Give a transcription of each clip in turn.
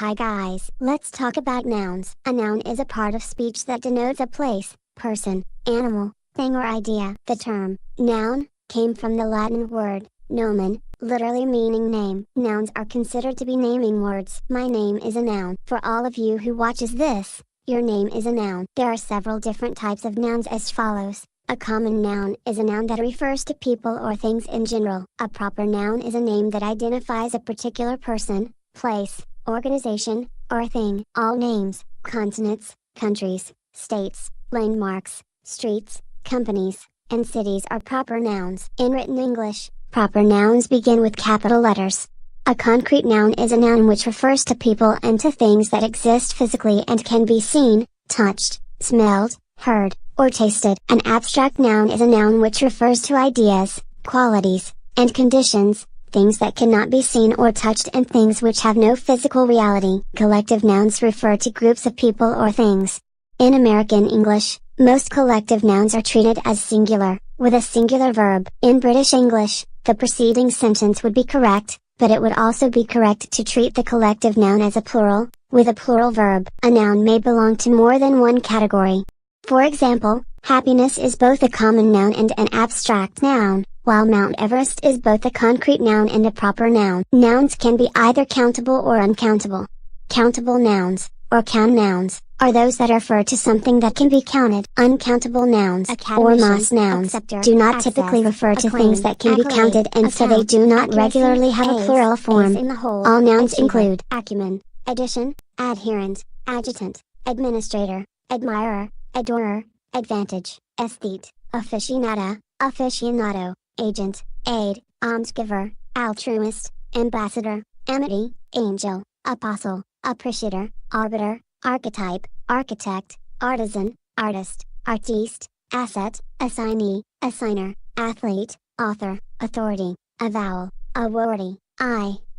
Hi guys, let's talk about nouns. A noun is a part of speech that denotes a place, person, animal, thing or idea. The term, noun, came from the Latin word, nomen, literally meaning name. Nouns are considered to be naming words. My name is a noun. For all of you who watches this, your name is a noun. There are several different types of nouns as follows. A common noun is a noun that refers to people or things in general. A proper noun is a name that identifies a particular person, place, organization, or thing. All names, continents, countries, states, landmarks, streets, companies, and cities are proper nouns. In written English, proper nouns begin with capital letters. A concrete noun is a noun which refers to people and to things that exist physically and can be seen, touched, smelled, heard, or tasted. An abstract noun is a noun which refers to ideas, qualities, and conditions, things that cannot be seen or touched and things which have no physical reality. Collective nouns refer to groups of people or things. In American English, most collective nouns are treated as singular, with a singular verb. In British English, the preceding sentence would be correct, but it would also be correct to treat the collective noun as a plural, with a plural verb. A noun may belong to more than one category. For example, happiness is both a common noun and an abstract noun, while Mount Everest is both a concrete noun and a proper noun. Nouns can be either countable or uncountable. Countable nouns, or count nouns, are those that refer to something that can be counted. Uncountable nouns, or mass nouns, do not typically refer to things that can be counted and so they do not regularly have a plural form. All nouns include acumen, addition, adherent, adjutant, administrator, admirer, adorer, advantage, aesthete, aficionada, aficionado, agent, aid, almsgiver, altruist, ambassador, amity, angel, apostle, appreciator, arbiter, archetype, architect, artisan, artist, artiste, asset, assignee, assigner, athlete, author, authority, avowal, awardee,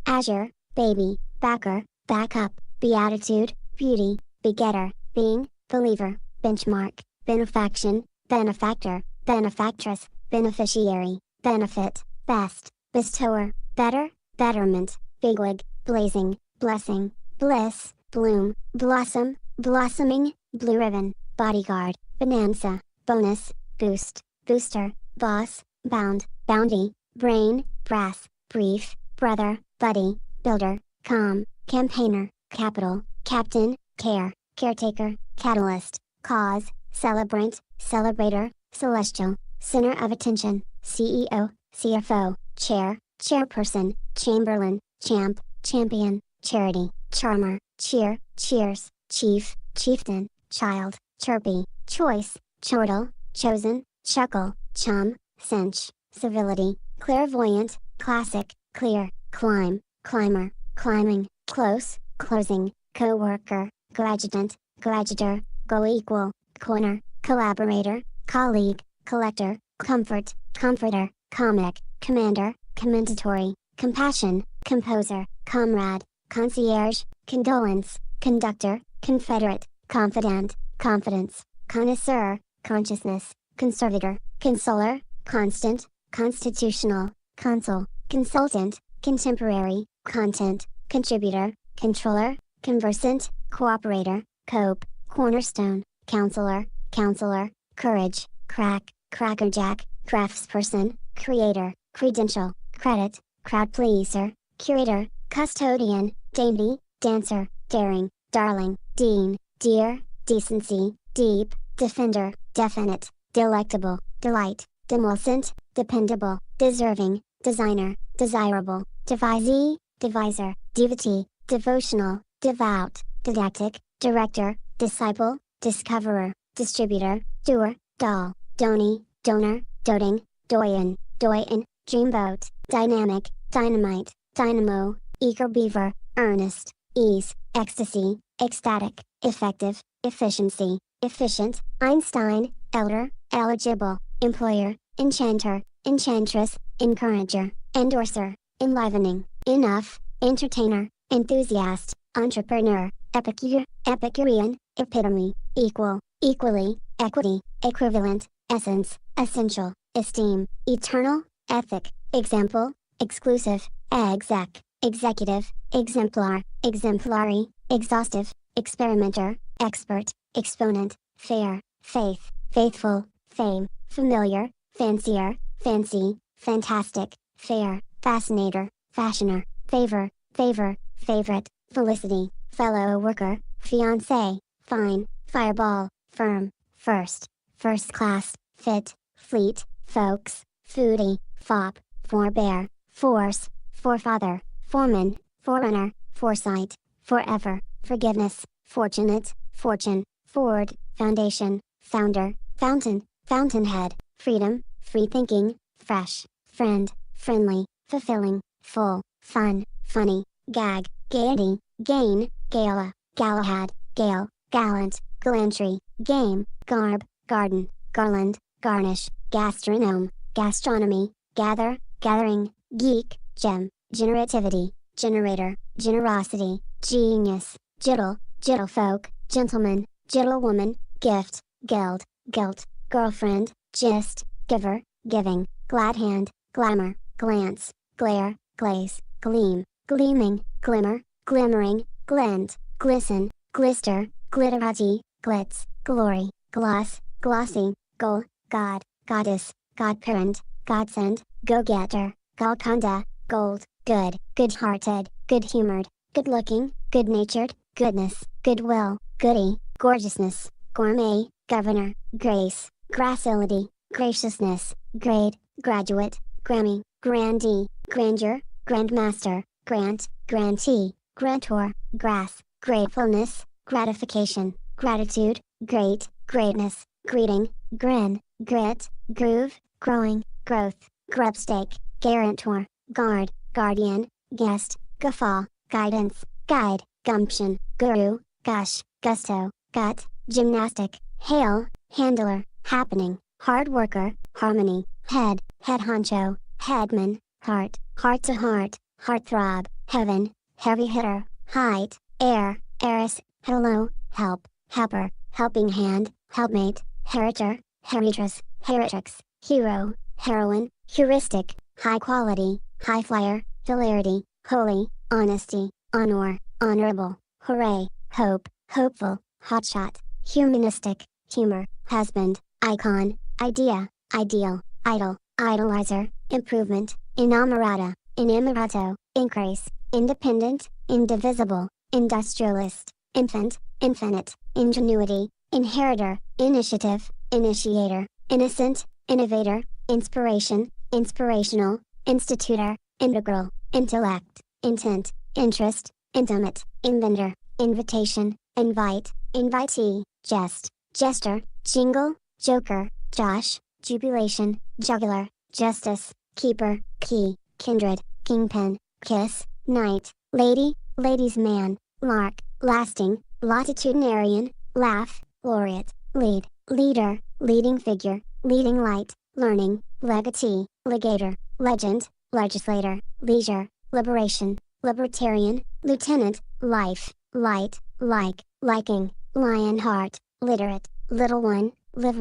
azure, baby, backer, backup, beatitude, beauty, begetter, being, believer, benchmark, benefaction, benefactor, benefactress, beneficiary, benefit, best, bestower, better, betterment, bigwig, blazing, blessing, bliss, bloom, blossom, blossoming, blue ribbon, bodyguard, bonanza, bonus, boost, booster, boss, bound, bounty, brain, brass, brief, brother, buddy, builder, calm, campaigner, capital, captain, care, caretaker, catalyst, cause, celebrant, celebrator, celestial, center of attention, CEO, CFO, chair, chairperson, chamberlain, champ, champion, charity, charmer, cheer, cheers, chief, chieftain, child, chirpy, choice, chortle, chosen, chuckle, chum, cinch, civility, clairvoyant, classic, clear, climb, climber, climbing, close, closing, co-worker, graduate, graduator, co-equal, corner, collaborator, colleague, collector, comfort, comforter, comic, commander, commendatory, compassion, composer, comrade, concierge, condolence, conductor, confederate, confidant, confidence, connoisseur, consciousness, conservator, consoler, constant, constitutional, consul, consultant, contemporary, content, contributor, controller, conversant, cooperator, cope, cornerstone, counselor, counselor, courage, crack, crackerjack, craftsperson, creator, credential, credit, crowd pleaser, curator, custodian, dainty, dancer, daring, darling, dean, dear, decency, deep, defender, definite, delectable, delight, demulcent, dependable, deserving, designer, desirable, devisee, deviser, devotee, devotional, devout, didactic, director, disciple, discoverer, distributor, doer, doll, donee, donor, doting, doyen, doyen, dreamboat, dynamic, dynamite, dynamo, eager beaver, earnest, ease, ecstasy, ecstatic, effective, efficiency, efficient, Einstein, elder, eligible, employer, enchanter, enchantress, encourager, endorser, enlivening, enough, entertainer, enthusiast, entrepreneur, epicure, epicurean, epitome, equal, equally, equity, equivalent, essence, essential, esteem, eternal, ethic, example, exclusive, exec, executive, exemplar, exemplary, exhaustive, experimenter, expert, exponent, fair, faith, faithful, fame, familiar, fancier, fancy, fantastic, fair, fascinator, fashioner, favor, favor, favorite, felicity, fellow worker, fiancé, fine, fireball, firm, first, first class, fit, fleet, folks, foodie, fop, forbear, force, forefather, foreman, forerunner, foresight, forever, forgiveness, fortunate, fortune, ford, foundation, founder, fountain, fountainhead, freedom, free thinking, fresh, friend, friendly, fulfilling, full, fun, funny, gag, gaiety, gain, gala, Galahad, gale, gallant, gallantry, game, garb, garden, garland, garnish, gastronome, gastronomy, gather, gathering, geek, gem, generativity, generator, generosity, genius, jiddle, jiddlefolk, gentleman, jiddlewoman, gift, guild, guilt, girlfriend, gist, giver, giving, glad hand, glamour, glance, glare, glaze, gleam, gleaming, glimmer, glimmering, glint, glisten, glister, glitterati, glitz, glory, gloss, glossy, goal, god, goddess, godparent, godsend, go-getter, golconda, gold, good, good-hearted, good-humored, good-looking, good-natured, goodness, goodwill, goody, gorgeousness, gourmet, governor, grace, gracility, graciousness, grade, graduate, Grammy, grandee, grandeur, grandmaster, grant, grantee, grantor, grass, gratefulness, gratification, gratitude, great, greatness, greeting, grin, grit, groove, growing, growth, grubstake, guarantor, guard, guardian, guest, guffaw, guidance, guide, gumption, guru, gush, gusto, gut, gymnastic, hail, handler, happening, hard worker, harmony, head, head honcho, headman, heart, heart to heart, heartthrob, heaven, heavy hitter, height, air, heiress, hello, help, helper, helping hand, helpmate, heritor, heritress, heritrix, hero, heroine, heuristic, high quality, high flyer, hilarity, holy, honesty, honor, honorable, hooray, hope, hopeful, hotshot, humanistic, humor, husband, icon, idea, ideal, idol, idolizer, improvement, inamorata, inamorato, increase, independent, indivisible, industrialist, infant, infinite, ingenuity, inheritor, initiative, initiator, innocent, innovator, inspiration, inspirational, institutor, integral, intellect, intent, interest, intimate, inventor, invitation, invite, invitee, jest, jester, jingle, joker, josh, jubilation, jugular, justice, keeper, key, kindred, kingpin, kiss, knight, lady, ladies' man, lark, lasting, latitudinarian, laugh, laureate, lead, leader, leading figure, leading light, learning, legatee, legator, legend, legislator, leisure, liberation, libertarian, lieutenant, life, light, like, liking, lion heart, literate, little one, live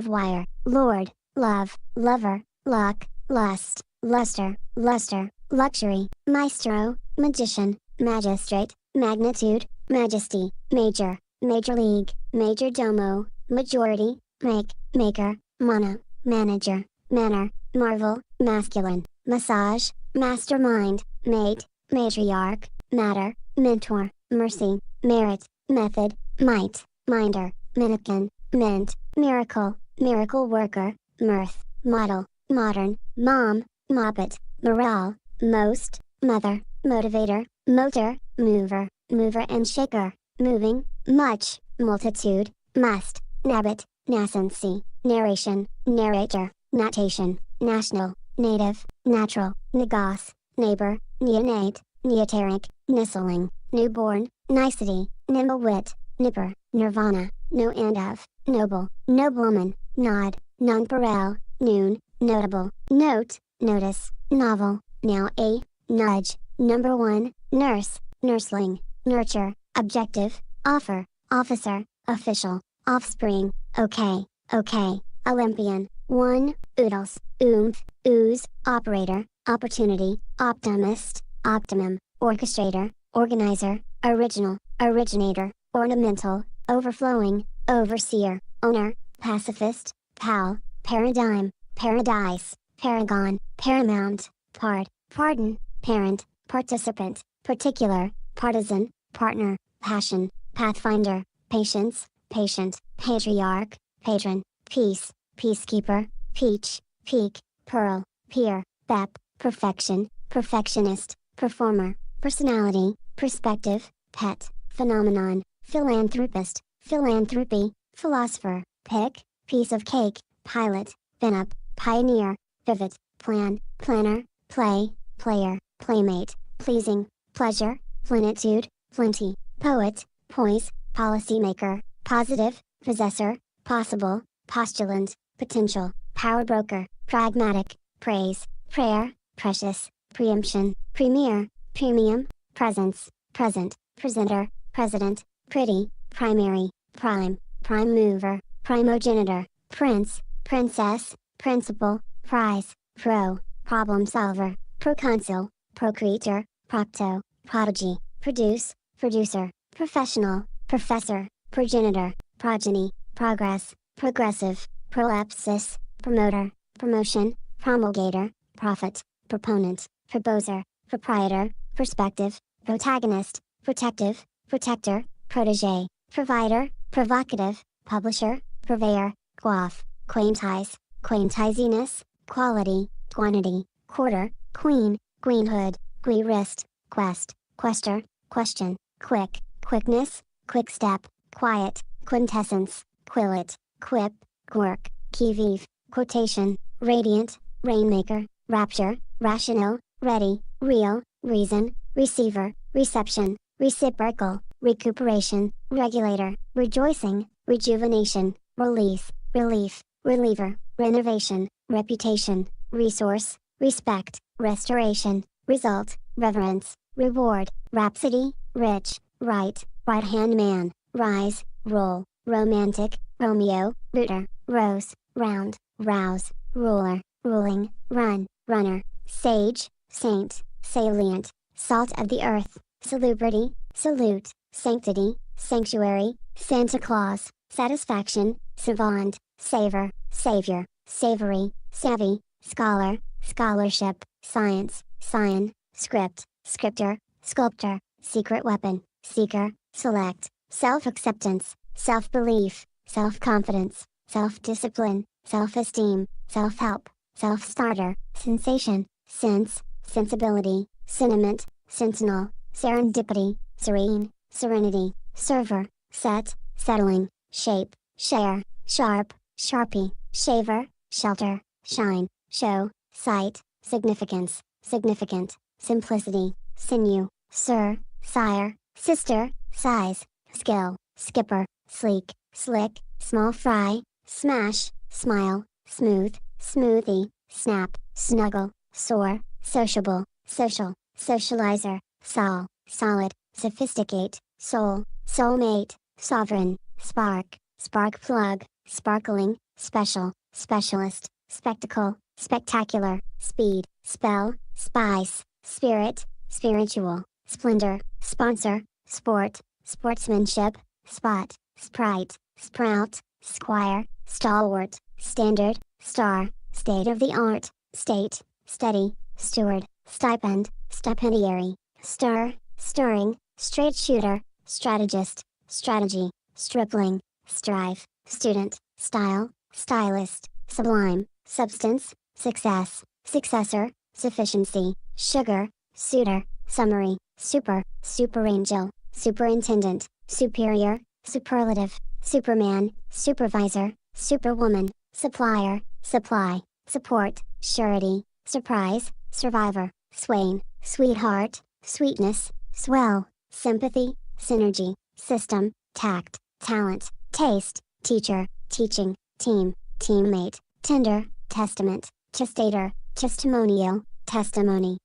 wire, lord, love, lover, luck, lust, luster, luster, luxury, maestro, magician, magistrate, magnitude, majesty, major, major league, major domo, majority, make, maker, mono, manager, manner, marvel, masculine, massage, mastermind, mate, matriarch, matter, mentor, mercy, merit, method, might, minder, minikin, mint, miracle, miracle worker, mirth, model, modern, mom, moppet, morale, most, mother, motivator, motor, mover, mover and shaker, moving, much, multitude, must, nabbit, nascency, narration, narrator, natation, national, native, natural, negos, neighbor, neonate, neoteric, nistling, newborn, nicety, nimblewit, nipper, nirvana, no end of, noble, nobleman, nod, nonpareil, noon, notable, note, notice, novel, now a, nudge, number one, nurse, nursling, nurture, objective, offer, officer, official, offspring, okay, okay, Olympian, one, oodles, oomph, ooze, operator, opportunity, optimist, optimum, orchestrator, organizer, original, originator, ornamental, overflowing, overseer, owner, pacifist, pal, paradigm, paradise, paragon, paramount, pardon, parent, participant, particular, partisan, partner, passion, pathfinder, patience, patient, patriarch, patron, peace, peacekeeper, peach, peak, pearl, peer, pep, perfection, perfectionist, performer, personality, perspective, pet, phenomenon, philanthropist, philanthropy, philosopher, pick, piece of cake, pilot, pinup, pioneer, pivot, plan, planner, play, player, playmate, pleasing, pleasure, plenitude, plenty, poet, poise, policymaker, positive, possessor, possible, postulant, potential, power broker, pragmatic, praise, prayer, precious, preemption, premier, premium, presence, present, presenter, president, pretty, primary, prime, prime mover, primogenitor, prince, princess, principal, prize, problem solver, proconsul, procreator, procto, prodigy, produce, producer, professional, professor, progenitor, progeny, progress, progressive, prolepsis, promoter, promotion, promulgator, prophet, proponent, proposer, proprietor, perspective, protagonist, protective, protector, protege, provider, provocative, publisher, purveyor, quaff, quaintize, quaintiziness, quality, quantity, quarter, queen, queenhood, querist, quest, quester, question, quick, quickness, quick step, quiet, quintessence, quillet, quip, quirk, qui vive, quotation, radiant, rainmaker, rapture, rational, ready, real, reason, receiver, reception, reciprocal, recuperation, regulator, rejoicing, rejuvenation, release, relief, reliever, renovation, reputation, resource, respect, restoration, result, reverence, reward, rhapsody, rich, right-hand man, rise, roll, romantic, Romeo, rooter, rose, round, rouse, ruler, ruling, run, runner, sage, saint, salient, salt of the earth, salubrity, salute, sanctity, sanctuary, Santa Claus, satisfaction, savant, savor, savior, savory, savvy, scholar, scholarship, science, scion, script, scriptor, sculptor, secret weapon, seeker, select, self-acceptance, self-belief, self-confidence, self-discipline, self-esteem, self-help, self-starter, sensation, sense, sensibility, sentiment, sentinel, serendipity, serene, serenity, server, set, settling, shape, share, sharp, sharpie, shaver, shelter, shine, show, sight, significance, significant, simplicity, sinew, sir, sire, sister, size, skill, skipper, sleek, slick, small fry, smash, smile, smooth, smoothie, snap, snuggle, soar, sociable, social, socializer, sol, solid, sophisticate, soul, soulmate, sovereign, spark, spark plug, sparkling, special, specialist, spectacle, spectacular, speed, spell, spice, spirit, spiritual, splendor, sponsor, sport, sportsmanship, spot, sprite, sprout, squire, stalwart, standard, star, state of the art, state, steady, steward, stipend, stipendiary, stir, stirring, straight shooter, strategist, strategy, stripling, strive, student, style, stylist, sublime, substance, success, successor, sufficiency, sugar, suitor, summary, super, superangel, superintendent, superior, superlative, superman, supervisor, superwoman, supplier, supply, support, surety, surprise, survivor, swain, sweetheart, sweetness, swell, sympathy, synergy, system, tact, talent, taste, teacher, teaching, team, teammate, tender, testament, testator, testimonial, testimony,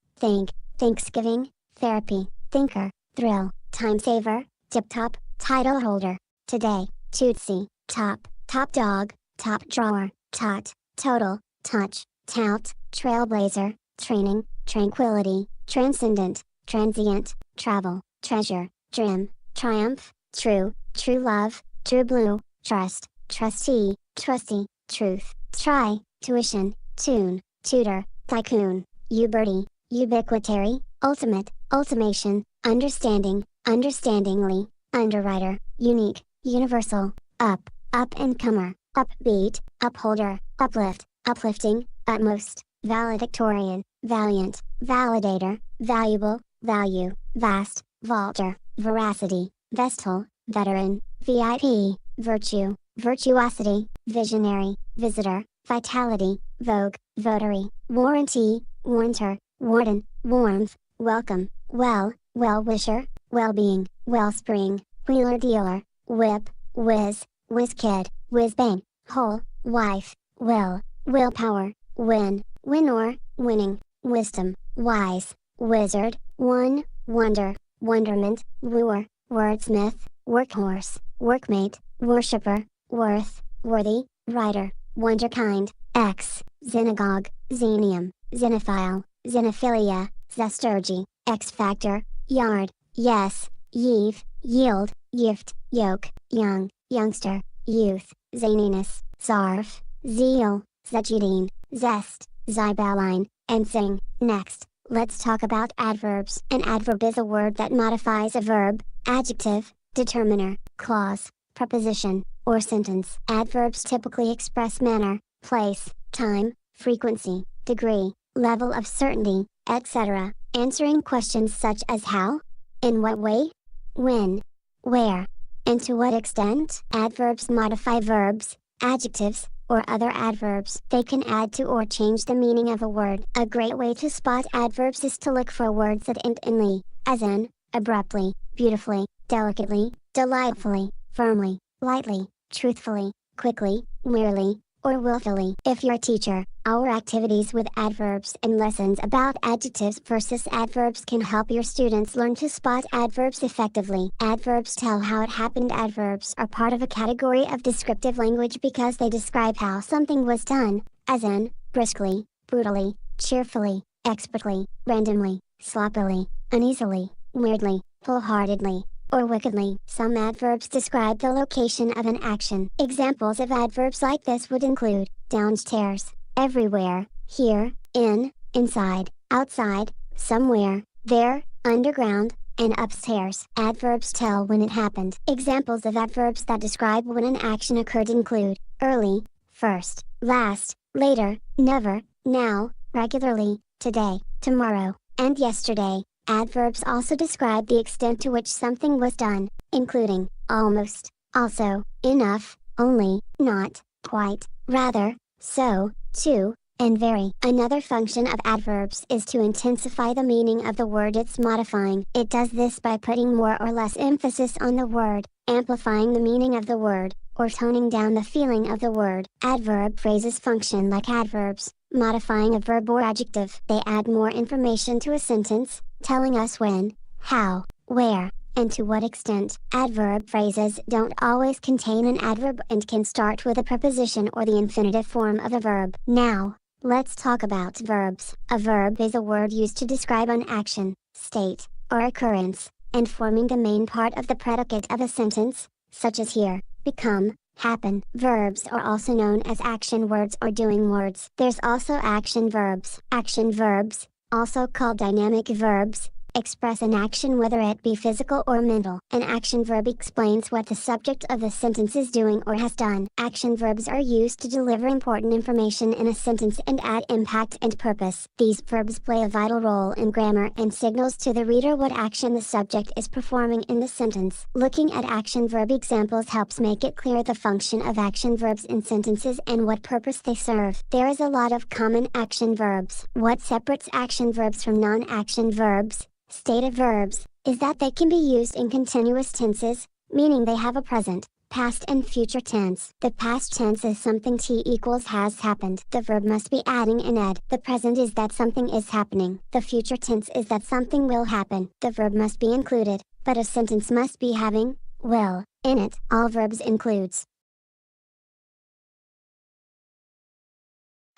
thanksgiving, therapy, thinker, thrill, time saver, tip top, title holder, today, tootsie, top, top dog, top drawer, tot, total, touch, tout, trailblazer, training, tranquility, transcendent, transient, travel, treasure, trim, triumph, true, true love, true blue, trust, trustee, trusty, truth, try, tuition, tune, tutor, tycoon, ubiquity, ubiquitary, ultimate, ultimation, understanding, understandingly, underwriter, unique, universal, up, up and comer, upbeat, upholder, uplift, uplifting, utmost, valedictorian, valiant, validator, valuable, value, vast, vaulter, veracity, vestal, veteran, VIP, virtue, virtuosity, visionary, visitor, vitality, vogue, votary, warranty, warranter, warden, warmth, welcome, well-wisher, well-being, wellspring, wheeler dealer, whip, whiz, whiz-kid, whiz-bang, whole, wife, willpower, winner, winning, wisdom, wise, wizard, one, wonder, wonderment, wooer, wordsmith, workhorse, workmate, worshipper, worth, worthy, writer, wonderkind, X, synagogue, xenium, xenophile, xenophilia, zesturgy, X-factor, yard, yes, yeave, yield, yift, yoke, young, youngster, youth, zaniness, zarf, zeal, zejudine, zest, zibeline, and sing. Next, let's talk about adverbs. An adverb is a word that modifies a verb, adjective, determiner, clause, preposition, or sentence. Adverbs typically express manner, place, time, frequency, degree, level of certainty, etc., answering questions such as how, in what way, when, where, and to what extent. Adverbs modify verbs, adjectives, or other adverbs. They can add to or change the meaning of a word. A great way to spot adverbs is to look for words that end in "ly," as in, abruptly, beautifully, delicately, delightfully, firmly, lightly, truthfully, quickly, merely, or willfully. If you're a teacher, our activities with adverbs and lessons about adjectives versus adverbs can help your students learn to spot adverbs effectively. Adverbs tell how it happened. Adverbs are part of a category of descriptive language because they describe how something was done, as in, briskly, brutally, cheerfully, expertly, randomly, sloppily, uneasily, weirdly, wholeheartedly, or wickedly. Some adverbs describe the location of an action. Examples of adverbs like this would include downstairs, everywhere, here, in, inside, outside, somewhere, there, underground, and upstairs. Adverbs tell when it happened. Examples of adverbs that describe when an action occurred include early, first, last, later, never, now, regularly, today, tomorrow, and yesterday. Adverbs also describe the extent to which something was done, including almost, also, enough, only, not, quite, rather, so, too, and very. Another function of adverbs is to intensify the meaning of the word it's modifying. It does this by putting more or less emphasis on the word, amplifying the meaning of the word, or toning down the feeling of the word. Adverb phrases function like adverbs, modifying a verb or adjective. They add more information to a sentence, telling us when, how, where, and to what extent. Adverb phrases don't always contain an adverb and can start with a preposition or the infinitive form of a verb. Now, let's talk about verbs. A verb is a word used to describe an action, state, or occurrence, and forming the main part of the predicate of a sentence, such as here, become, happen. Verbs are also known as action words or doing words. There's also action verbs. Action verbs, also called dynamic verbs, express an action whether it be physical or mental. An action verb explains what the subject of the sentence is doing or has done. Action verbs are used to deliver important information in a sentence and add impact and purpose. These verbs play a vital role in grammar and signals to the reader what action the subject is performing in the sentence. Looking at action verb examples helps make it clear the function of action verbs in sentences and what purpose they serve. There is a lot of common action verbs. What separates action verbs from non-action verbs, stative verbs, is that they can be used in continuous tenses, meaning they have a present, past and future tense. The past tense is something t equals has happened. The verb must be adding an ed. The present is that something is happening. The future tense is that something will happen. The verb must be included, but a sentence must be having, will, in it. All verbs includes.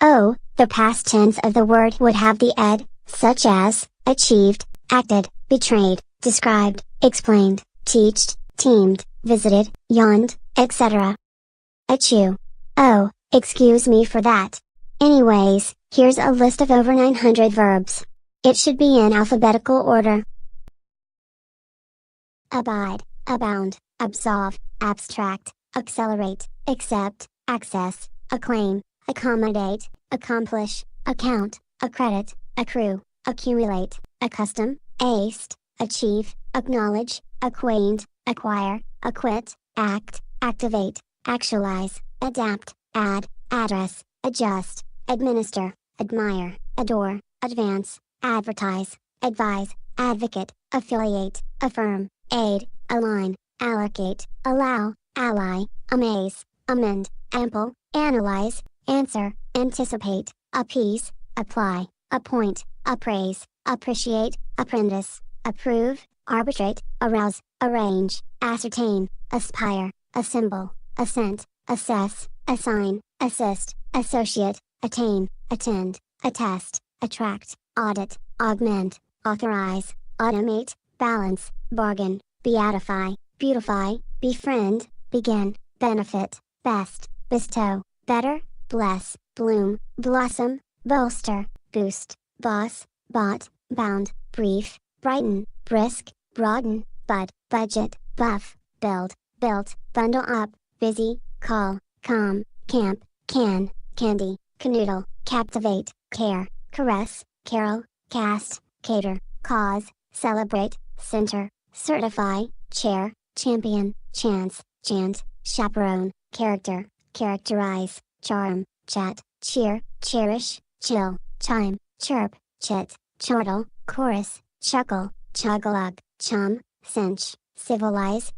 O, the past tense of the word would have the ed, such as, achieved, acted, betrayed, described, explained, teached, teamed, visited, yawned, etc. Achoo. Oh, excuse me for that. Anyways, here's a list of over 900 verbs. It should be in alphabetical order. Abide, abound, absolve, abstract, accelerate, accept, access, acclaim, accommodate, accomplish, account, accredit, accrue, accumulate, accustom, aced, achieve, acknowledge, acquaint, acquire, acquit, act, activate, actualize, adapt, add, address, adjust, administer, admire, adore, advance, advertise, advise, advocate, affiliate, affirm, aid, align, allocate, allow, ally, amaze, amend, ample, analyze, answer, anticipate, appease, apply, appoint, appraise, appreciate, apprentice, approve, arbitrate, arouse, arrange, ascertain, aspire, assemble, assent, assess, assign, assist, associate, attain, attend, attest, attract, audit, augment, authorize, automate, balance, bargain, beatify, beautify, befriend, begin, benefit, best, bestow, better, bless, bloom, blossom, bolster, boost, boss, bought, bound, brief, brighten, brisk, broaden, bud, budget, buff, build, built, bundle up, busy, call, calm, camp, can, candy, canoodle, captivate, care, caress, carol, cast, cater, cause, celebrate, center, certify, chair, champion, chance, chant, chaperone, character, characterize, charm, chat, cheer, cherish, chill, chime, chirp, chit, chortle, chorus, chuckle, chug-a-lug, chum, cinch, civilize,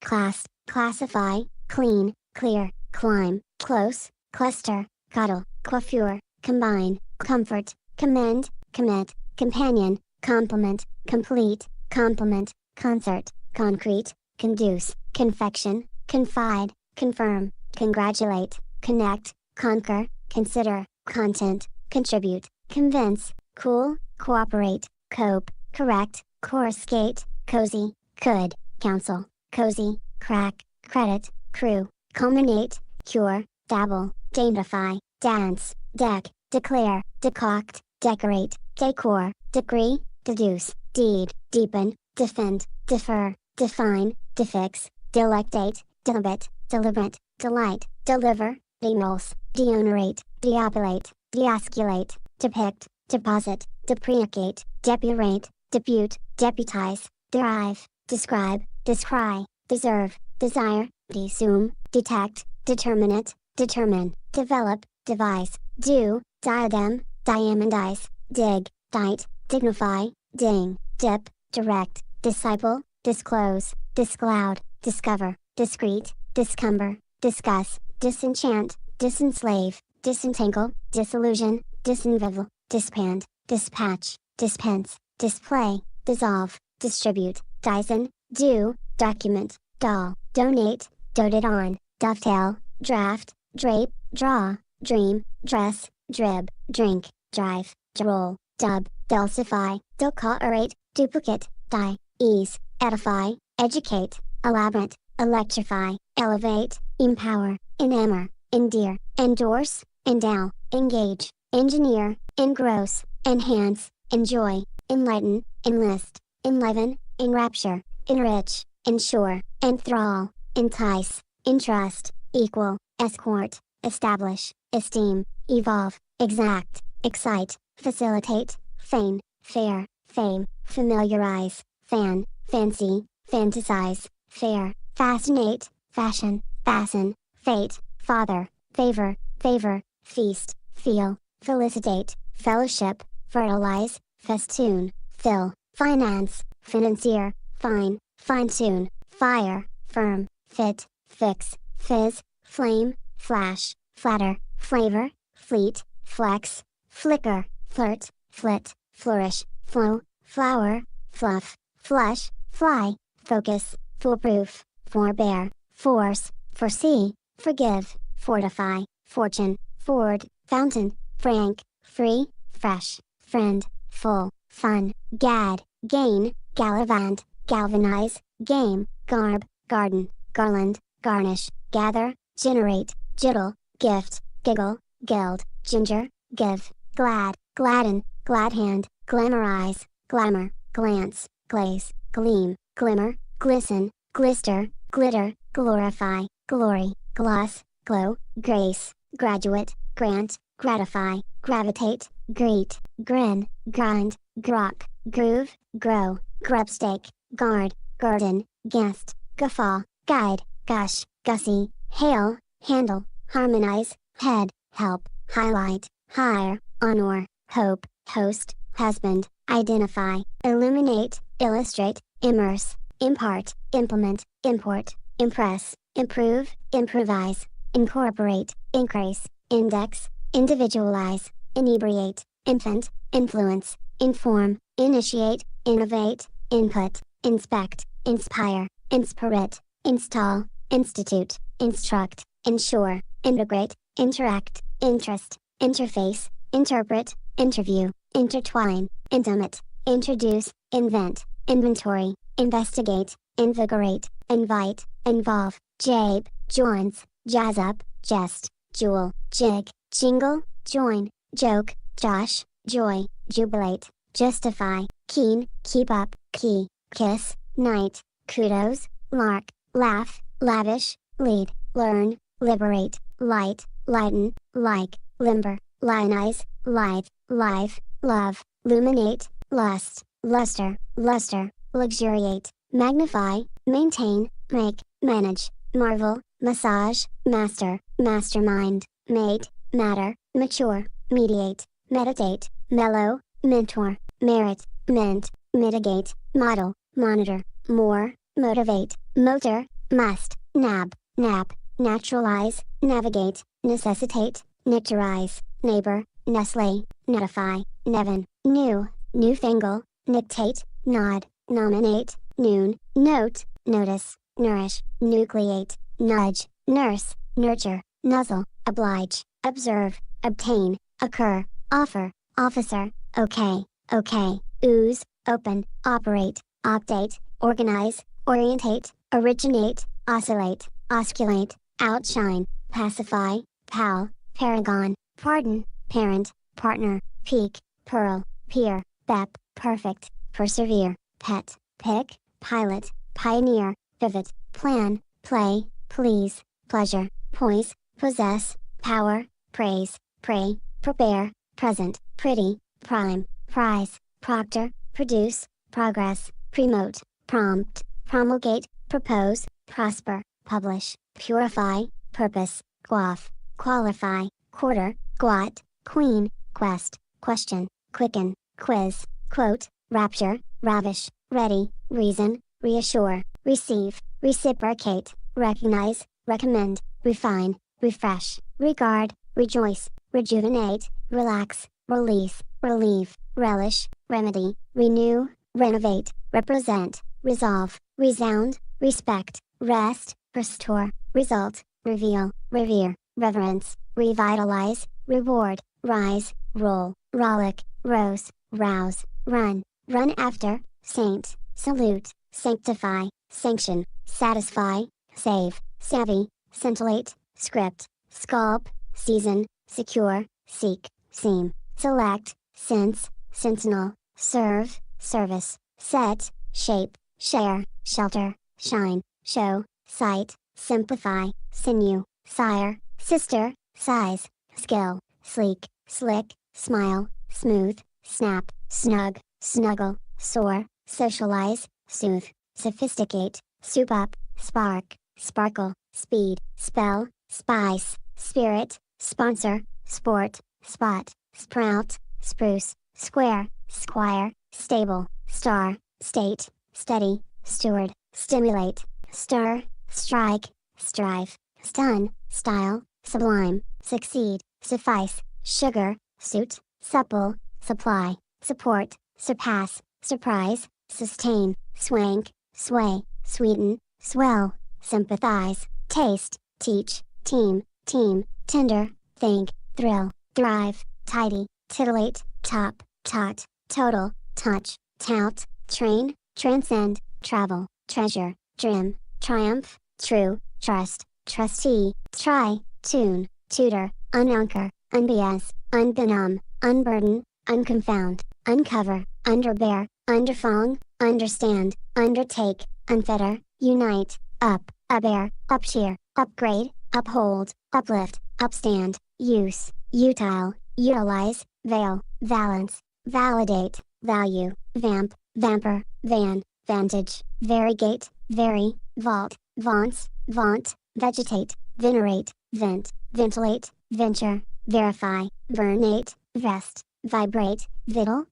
class, classify, clean, clear, climb, close, cluster, cuddle, coiffure, combine, comfort, commend, commit, companion, compliment, complete, complement, concert, concrete, conduce, confection, confide, confirm, congratulate, connect, conquer, consider, content, contribute, convince, cool, cooperate, cope, correct, coruscate, cozy, could, counsel, cozy, crack, credit, crew, culminate, cure, dabble, danify, dance, deck, declare, decoct, decorate, decor, decree, deduce, deed, deepen, defend, defer, define, defix, delectate, delibate, deliberate, delight, deliver, denulce, deonerate, deopulate, deosculate, depict, deposit, deprecate, depurate, depute, deputize, derive, describe, descry, deserve, desire, desume, detect, determinate, determine, develop, devise, do, diadem, diamondize, dig, dite, dignify, ding, dip, direct, disciple, disclose, discloud, discover, discreet, discumber, discuss, disenchant, disenslave, disentangle, disillusion, disinveigle, disband, dispatch, dispense, display, dissolve, distribute, dizen, do, document, doll, donate, doted on, dovetail, draft, drape, draw, dream, dress, drib, drink, drive, droll, dub, dulcify, dulcaurate, duplicate, die, ease, edify, educate, elaborate, electrify, elevate, empower, enamor, endear, endorse, endow, engage, engineer, engross, enhance, enjoy, enlighten, enlist, enliven, enrapture, enrich, ensure, enthrall, entice, entrust, equal, escort, establish, esteem, evolve, exact, excite, facilitate, feign, fair, fame, familiarize, fan, fancy, fantasize, fair, fascinate, fashion, fasten, fate, father, favor, feast, feel, felicitate, fellowship, fertilize, festoon, fill, finance, financier, fine, fine-tune, fire, firm, fit, fix, fizz, flame, flash, flatter, flavor, fleet, flex, flicker, flirt, flit, flourish, flow, flower, fluff, flush, fly, focus, foolproof, forbear, force, foresee, forgive, fortify, fortune, ford, fountain, frank, free, fresh, friend, full, fun, gad, gain, gallivant, galvanize, game, garb, garden, garland, garnish, gather, generate, jiddle, gift, giggle, gild, ginger, give, glad, gladden, glad hand, glamorize, glamour, glance, glaze, gleam, glimmer, glisten, glister, glitter, glorify, glory, gloss, glow, grace, graduate, grant, gratify, gravitate, greet, grin, grind, grok, groove, grow, grubstake, guard, garden, guest, guffaw, guide, gush, gussy, hail, handle, harmonize, head, help, highlight, hire, honor, hope, host, husband, identify, illuminate, illustrate, immerse, impart, implement, import, impress, improve, improvise, incorporate, increase, index, individualize, inebriate, infant, influence, inform, initiate, innovate, input, inspect, inspire, inspirate, install, institute, instruct, ensure, integrate, interact, interest, interface, interpret, interview, intertwine, intimate, introduce, invent, inventory, investigate, invigorate, invite, involve, jabe, joins, jazz up, jest, jewel, jig, jingle, join, joke, josh, joy, jubilate, justify, keen, keep up, key, kiss, night, kudos, lark, laugh, lavish, lead, learn, liberate, light, lighten, like, limber, lionize, lithe, life, love, luminate, lust, luster, luster, luxuriate, magnify, maintain, make, manage, marvel, massage, master, mastermind, mate, matter, mature, mediate, meditate, mellow, mentor, merit, mint, mitigate, model, monitor, more, motivate, motor, must, nab, nap, naturalize, navigate, necessitate, nectarize, neighbor, Nestle, notify, Nevin, new, newfangle, nictate, nod, nominate, noon, note, notice, nourish, nucleate, nudge, nurse, nurture, nuzzle, oblige, observe, obtain, occur, offer, officer, okay, okay, ooze, open, operate, optate, organize, orientate, originate, oscillate, osculate, outshine, pacify, pal, paragon, pardon, parent, partner, peak, pearl, peer, bep, perfect, persevere, pet, pick, pilot, pioneer, pivot, plan, play, please, pleasure, poise, possess, power, praise, pray, prepare, present, pretty, prime, prize, proctor, produce, progress, promote, prompt, promulgate, propose, prosper, publish, purify, purpose, quaff, qualify, quarter, quat, queen, quest, question, quicken, quiz, quote, rapture, ravish, ready, reason, reassure, receive, reciprocate, recognize, recommend, refine, refresh, regard, rejoice, rejuvenate, relax, release, relieve, relish, remedy, renew, renovate, represent, resolve, resound, respect, rest, restore, result, reveal, revere, reverence, revitalize, reward, rise, roll, rollick, rose, rouse, run, run after, saint, salute, sanctify, sanction, satisfy, save, savvy, scintillate, script, sculpt, season, secure, seek, seam, select, sense, sentinel, serve, service, set, shape, share, shelter, shine, show, sight, simplify, sinew, sire, sister, size, skill, sleek, slick, smile, smooth, snap, snug, snuggle, soar, socialize, soothe, sophisticate, soup up, spark, sparkle, speed, spell, spice, spirit, sponsor, sport, spot, sprout, spruce, square, squire, stable, star, state, steady, steward, stimulate, stir, strike, strive, stun, style, sublime, succeed, suffice, sugar, suit, supple, supply, support, surpass, surprise, sustain, swank, sway, sweeten, swell, sympathize, taste, teach, team, team, tender, think, thrill, thrive, tidy, titillate, top, tot, total, touch, tout, train, transcend, travel, treasure, trim, triumph, true, trust, trustee, try, tune, tutor, unanchor, unbias, unbenumb, unburden, unconfound, uncover, underbear, underfong, understand, undertake, unfetter, unite, up, upbear, upcheer, upgrade, uphold, uplift, upstand, use, utile, utilize, veil, valence, validate, value, vamp, vamper, van, vantage, variegate, vary, vault, vaunts, vaunt, vegetate, venerate, vent, ventilate, venture, verify, vernate, vest, vibrate, vittle,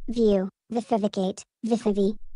view, vivify,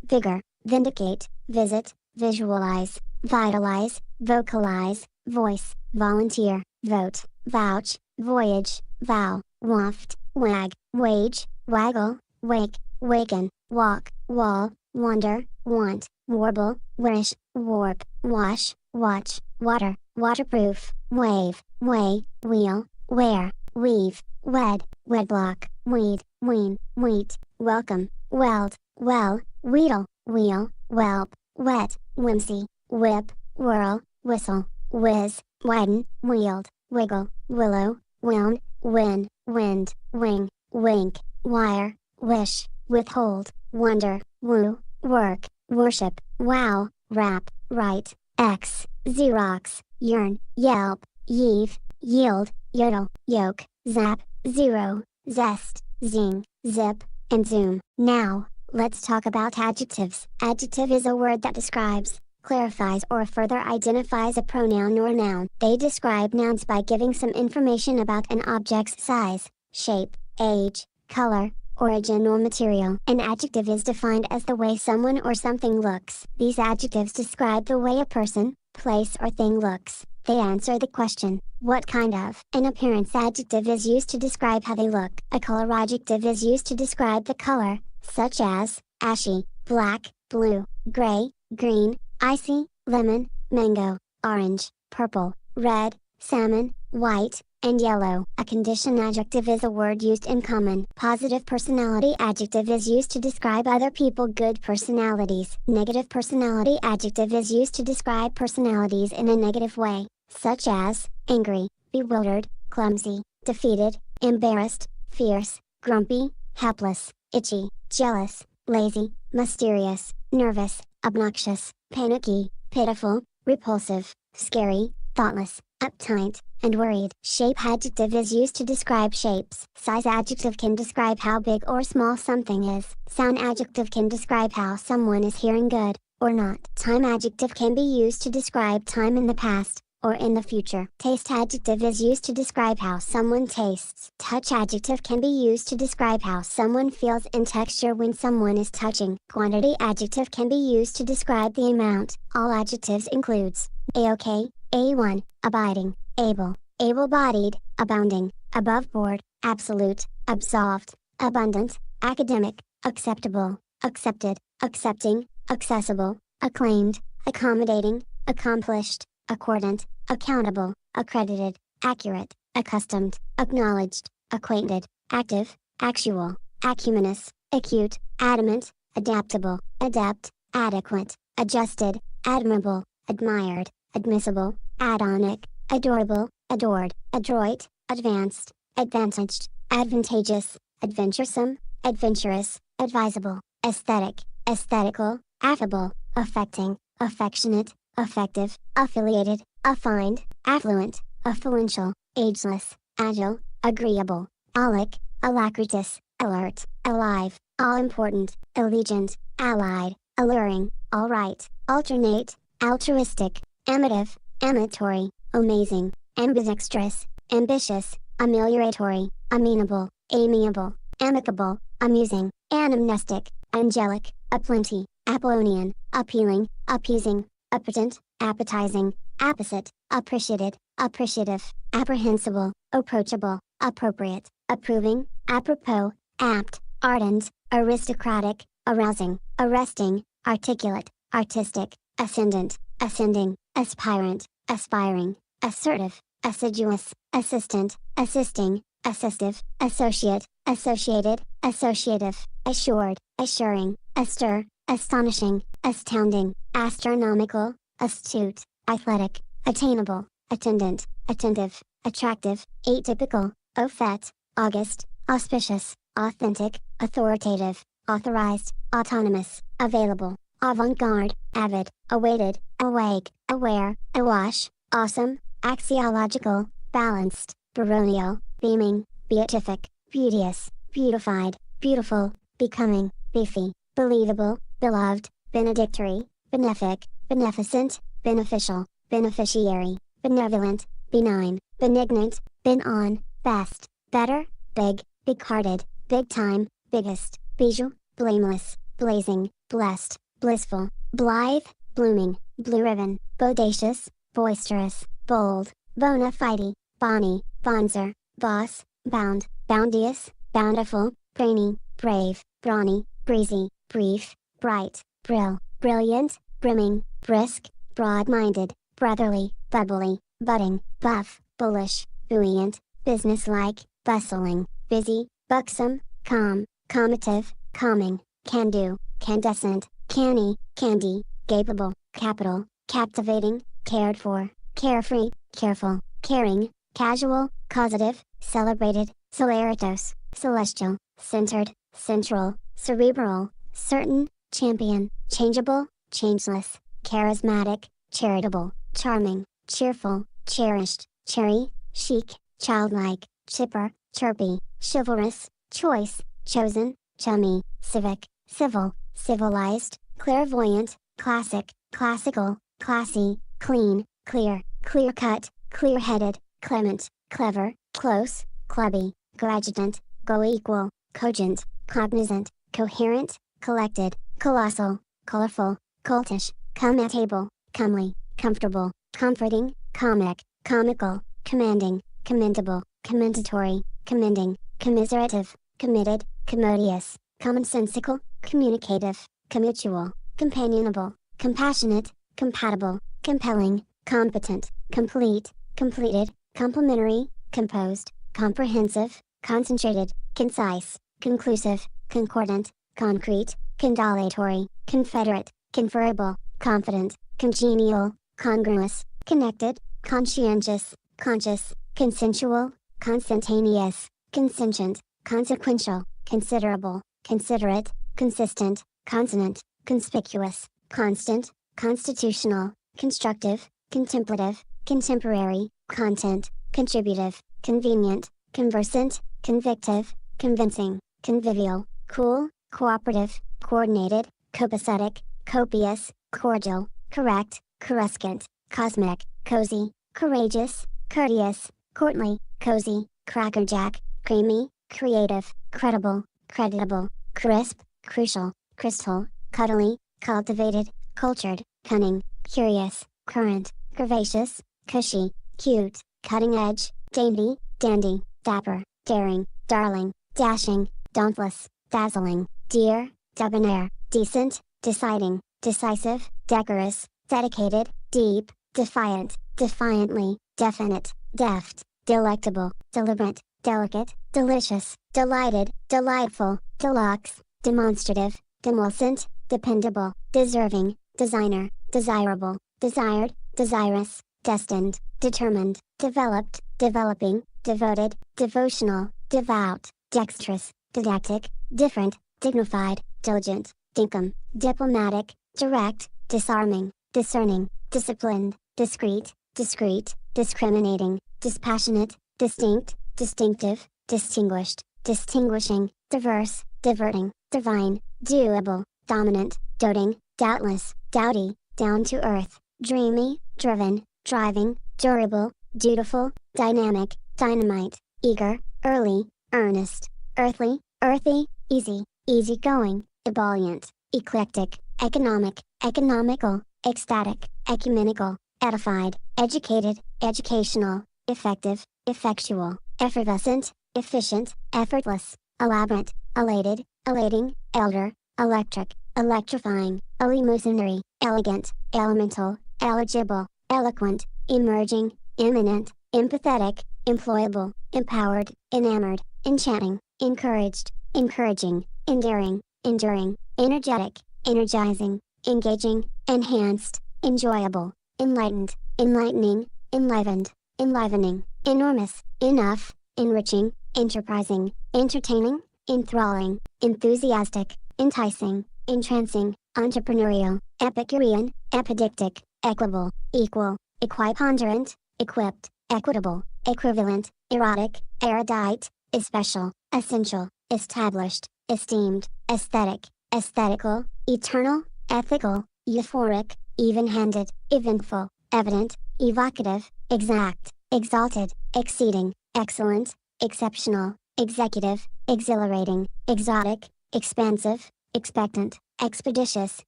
vigor, vindicate, visit, visualize, vitalize, vocalize, voice, volunteer, vote, vouch, voyage, vow, waft, wag, wage, waggle, wake, waken, walk, wall, wander, want, warble, wish, warp, wash, watch, water, waterproof, wave, way, wheel, wear, weave, wed, wedlock, weed, wean, wheat, welcome, weld, well, wheedle, wheel, whelp, wet, whimsy, whip, whirl, whistle, whiz, widen, wield, wiggle, willow, wound, win, wind, wing, wink, wire, wish, withhold, wonder, woo, work, worship, wow, rap, write, X, Xerox, yearn, yelp, yeave, yield, yodel, yoke, zap, zero, zest, zing, zip, and zoom. Now, let's talk about adjectives. Adjective is a word that describes, clarifies or further identifies a pronoun or noun. They describe nouns by giving some information about an object's size, shape, age, color, origin or material. An adjective is defined as the way someone or something looks. These adjectives describe the way a person, place or thing looks. They answer the question, what kind of? An appearance adjective is used to describe how they look. A color adjective is used to describe the color, such as, ashy, black, blue, gray, green, icy, lemon, mango, orange, purple, red, salmon, white, and yellow. A condition adjective is a word used in common. Positive personality adjective is used to describe other people, good personalities. Negative personality adjective is used to describe personalities in a negative way, such as, angry, bewildered, clumsy, defeated, embarrassed, fierce, grumpy, helpless, itchy, jealous, lazy, mysterious, nervous, obnoxious, panicky, pitiful, repulsive, scary, thoughtless, uptight, and worried. Shape adjective is used to describe shapes. Size adjective can describe how big or small something is. Sound adjective can describe how someone is hearing good, or not. Time adjective can be used to describe time in the past, or in the future. Taste adjective is used to describe how someone tastes. Touch adjective can be used to describe how someone feels in texture when someone is touching. Quantity adjective can be used to describe the amount. All adjectives includes A-OK, A1, abiding, able, able-bodied, abounding, above board, absolute, absolved, abundant, academic, acceptable, accepted, accepting, accessible, acclaimed, accommodating, accomplished, accordant, accountable, accredited, accurate, accustomed, acknowledged, acquainted, active, actual, acuminous, acute, adamant, adaptable, adept, adequate, adjusted, admirable, admired, admissible, adonic, adorable, adored, adroit, advanced, advantaged, advantageous, adventuresome, adventurous, advisable, aesthetic, aesthetical, affable, affecting, affectionate, effective, affiliated, affined, affluent, affluential, ageless, agile, agreeable, aulic, alacritous, alert, alive, all-important, allegiant, allied, alluring, all right, alternate, altruistic, amative, amatory, amazing, ambidextrous, ambitious, amelioratory, amenable, amiable, amicable, amusing, anamnestic, angelic, aplenty, Apollonian, appealing, appeasing, appetent, appetizing, apposite, appreciated, appreciative, apprehensible, approachable, appropriate, approving, apropos, apt, ardent, aristocratic, arousing, arresting, articulate, artistic, ascendant, ascending, aspirant, aspiring, assertive, assiduous, assistant, assisting, assistive, associate, associated, associative, assured, assuring, astir, astonishing, astounding, astronomical, astute, athletic, attainable, attendant, attentive, attractive, atypical, au fait, august, auspicious, authentic, authoritative, authorized, autonomous, available, avant-garde, avid, awaited, awake, aware, awash, awesome, axiological, balanced, baronial, beaming, beatific, beauteous, beautified, beautiful, becoming, beefy, believable, beloved, benedictory, benefic, beneficent, beneficial, beneficiary, benevolent, benign, benignant, on, best, better, big, big-hearted, big time, biggest, bijou, blameless, blazing, blessed, blissful, blithe, blooming, blue ribbon, bodacious, boisterous, bold, bona fide, bonny, bonzer, boss, bound, bounteous, bountiful, brainy, brave, brawny, breezy, brief, bright, brilliant, brimming, brisk, broad-minded, brotherly, bubbly, budding, buff, bullish, buoyant, businesslike, bustling, busy, buxom, calm, calmative, calming, can-do, candescent, canny, candy, capable, capital, captivating, cared for, carefree, careful, caring, casual, causative, celebrated, celeritos, celestial, centered, central, cerebral, certain, champion, changeable, changeless, charismatic, charitable, charming, cheerful, cherished, cherry, chic, childlike, chipper, chirpy, chivalrous, choice, chosen, chummy, civic, civil, civilized, clairvoyant, classic, classical, classy, clean, clear, clear-cut, clear-headed, clement, clever, close, clubby, graduate, co-equal, cogent, cognizant, coherent, collected, colossal, colorful, cultish, come-at-table, comely, comfortable, comforting, comic, comical, commanding, commendable, commendatory, commending, commiserative, committed, commodious, commonsensical, communicative, commutual, companionable, compassionate, compatible, compelling, competent, complete, completed, complementary, composed, comprehensive, concentrated, concise, conclusive, concordant, concrete, condolatory, confederate, conferable, confident, congenial, congruous, connected, conscientious, conscious, consensual, consentaneous, consentient, consequential, considerable, considerate, consistent, consonant, conspicuous, constant, constitutional, constructive, contemplative, contemporary, content, contributive, convenient, conversant, convictive, convincing, convivial, cool, cooperative, coordinated, copacetic, copious, cordial, correct, coruscant, cosmic, cozy, courageous, courteous, courtly, cozy, crackerjack, creamy, creative, credible, creditable, crisp, crucial, crystal, cuddly, cultivated, cultured, cunning, curious, current, curvaceous, cushy, cute, cutting edge, dainty, dandy, dapper, daring, darling, dashing, dauntless, dazzling, dear, debonair, decent, deciding, decisive, decorous, dedicated, deep, defiant, defiantly, definite, deft, delectable, deliberate, delicate, delicious, delighted, delightful, deluxe, demonstrative, demulcent, dependable, deserving, designer, desirable, desired, desirous, destined, determined, developed, developing, devoted, devotional, devout, dexterous, didactic, different, dignified, diligent, dinkum, diplomatic, direct, disarming, discerning, disciplined, discreet, discreet, discriminating, dispassionate, distinct, distinctive, distinguished, distinguishing, diverse, diverting, divine, doable, dominant, doting, doubtless, dowdy, down to earth, dreamy, driven, driving, durable, dutiful, dynamic, dynamite, eager, early, earnest, earthly, earthy, easy, easygoing, ebullient, eclectic, economic, economical, ecstatic, ecumenical, edified, educated, educational, effective, effectual, effervescent, efficient, effortless, elaborate, elated, elating, elder, electric, electrifying, eleemosynary, elegant, elemental, eligible, eloquent, emerging, imminent, empathetic, employable, empowered, enamored, enchanting, encouraged, encouraging, endearing, enduring, energetic, energizing, engaging, enhanced, enjoyable, enlightened, enlightening, enlivened, enlivening, enormous, enough, enriching, enterprising, entertaining, enthralling, enthusiastic, enticing, entrancing, entrepreneurial, epicurean, epidictic, equable, equal, equiponderant, equipped, equitable, equivalent, erotic, erudite, especial, essential, established, esteemed, aesthetic, aesthetical, eternal, ethical, euphoric, even-handed, eventful, evident, evocative, exact, exalted, exceeding, excellent, exceptional, executive, exhilarating, exotic, expansive, expectant, expeditious,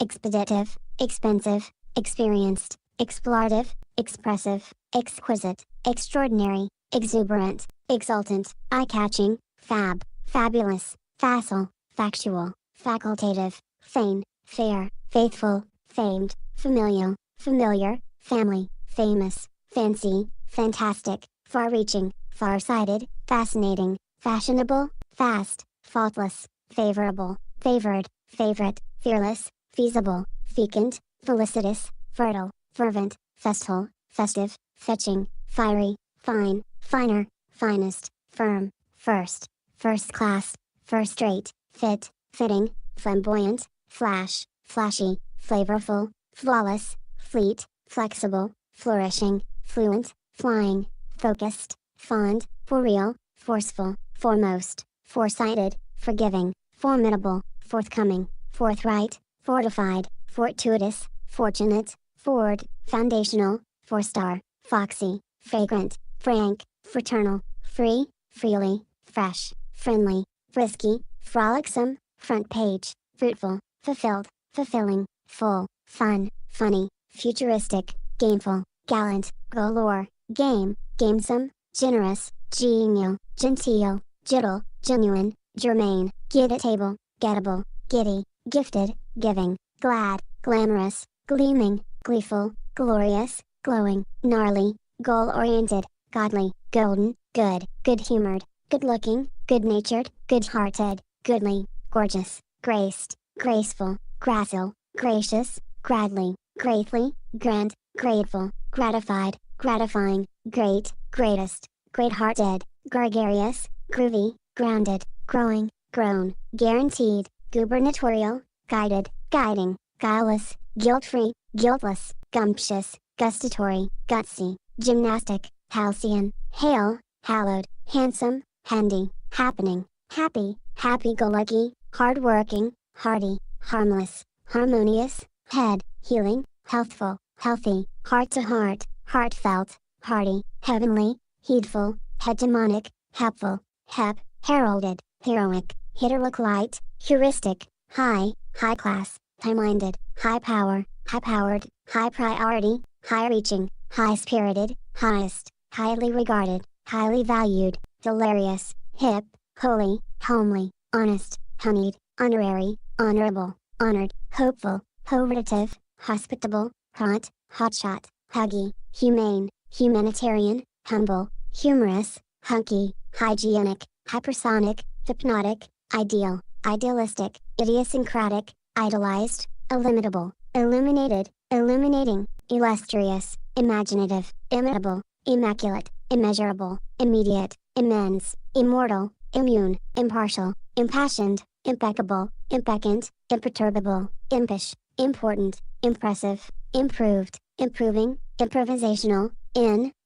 expeditive, expensive, experienced, explorative, expressive, exquisite, extraordinary, exuberant, exultant, eye-catching, fab, fabulous, facile, factual, facultative, fain, fair, faithful, famed, familial, familiar, family, famous, fancy, fantastic, far-reaching, far-sighted, fascinating, fashionable, fast, faultless, favorable, favored, favorite, fearless, feasible, fecund, felicitous, fertile, fervent, festal, festive, fetching, fiery, fine, finer, finest, firm, first, first class, first rate, fit, fitting, flamboyant, flash, flashy, flavorful, flawless, fleet, flexible, flourishing, fluent, flying, focused, fond, for real, forceful, foremost, foresighted, forgiving, formidable, forthcoming, forthright, fortified, fortuitous, fortunate, forward, foundational, four-star, foxy, fragrant, frank, fraternal, free, freely, fresh, friendly, frisky, frolicsome, front page, fruitful, fulfilled, fulfilling, full, fun, funny, futuristic, gameful, gallant, galore, game, gamesome, generous, genial, genteel, gittle, genuine, germane, get-at-table, gettable, giddy, gifted, giving, glad, glamorous, gleaming, gleeful, glorious, glowing, gnarly, goal-oriented, godly, golden, good, good-humored, good-looking, good-natured, good-hearted, goodly, gorgeous, graced, graceful, gracile, gracious, gradly, greatly, grand, grateful, gratified, gratifying, great, greatest, great-hearted, gregarious, groovy, grounded, growing, grown, guaranteed, gubernatorial, guided, guiding, guileless, guilt-free, guiltless, gumptious, gustatory, gutsy, gymnastic, halcyon, hale, hallowed, handsome, handy, happening, happy, happy-go-lucky, hard-working, hearty, harmless, harmonious, head, healing, healthful, healthy, heart-to-heart, heartfelt, hearty, heavenly, heedful, hegemonic, helpful, hep, heralded, heroic, heteroclite, heuristic, high, high class, high-minded, high power, high-powered, high priority, high-reaching, high-spirited, highest, highly regarded, highly valued, hilarious, hip, holy, homely, honest, honeyed, honorary, honorable, honored, hopeful, hovative, hospitable, hot, hotshot, huggy, humane, humanitarian, humble, humorous, hunky, hygienic, hypersonic, hypnotic, ideal, idealistic, idiosyncratic, idolized, illimitable, illuminated, illuminating, illustrious, imaginative, imitable, immaculate, immeasurable, immediate, immense, immortal, immune, impartial, impassioned, impeccable, impeccant, imperturbable, impish, important, impressive, improved, improving, improvisational,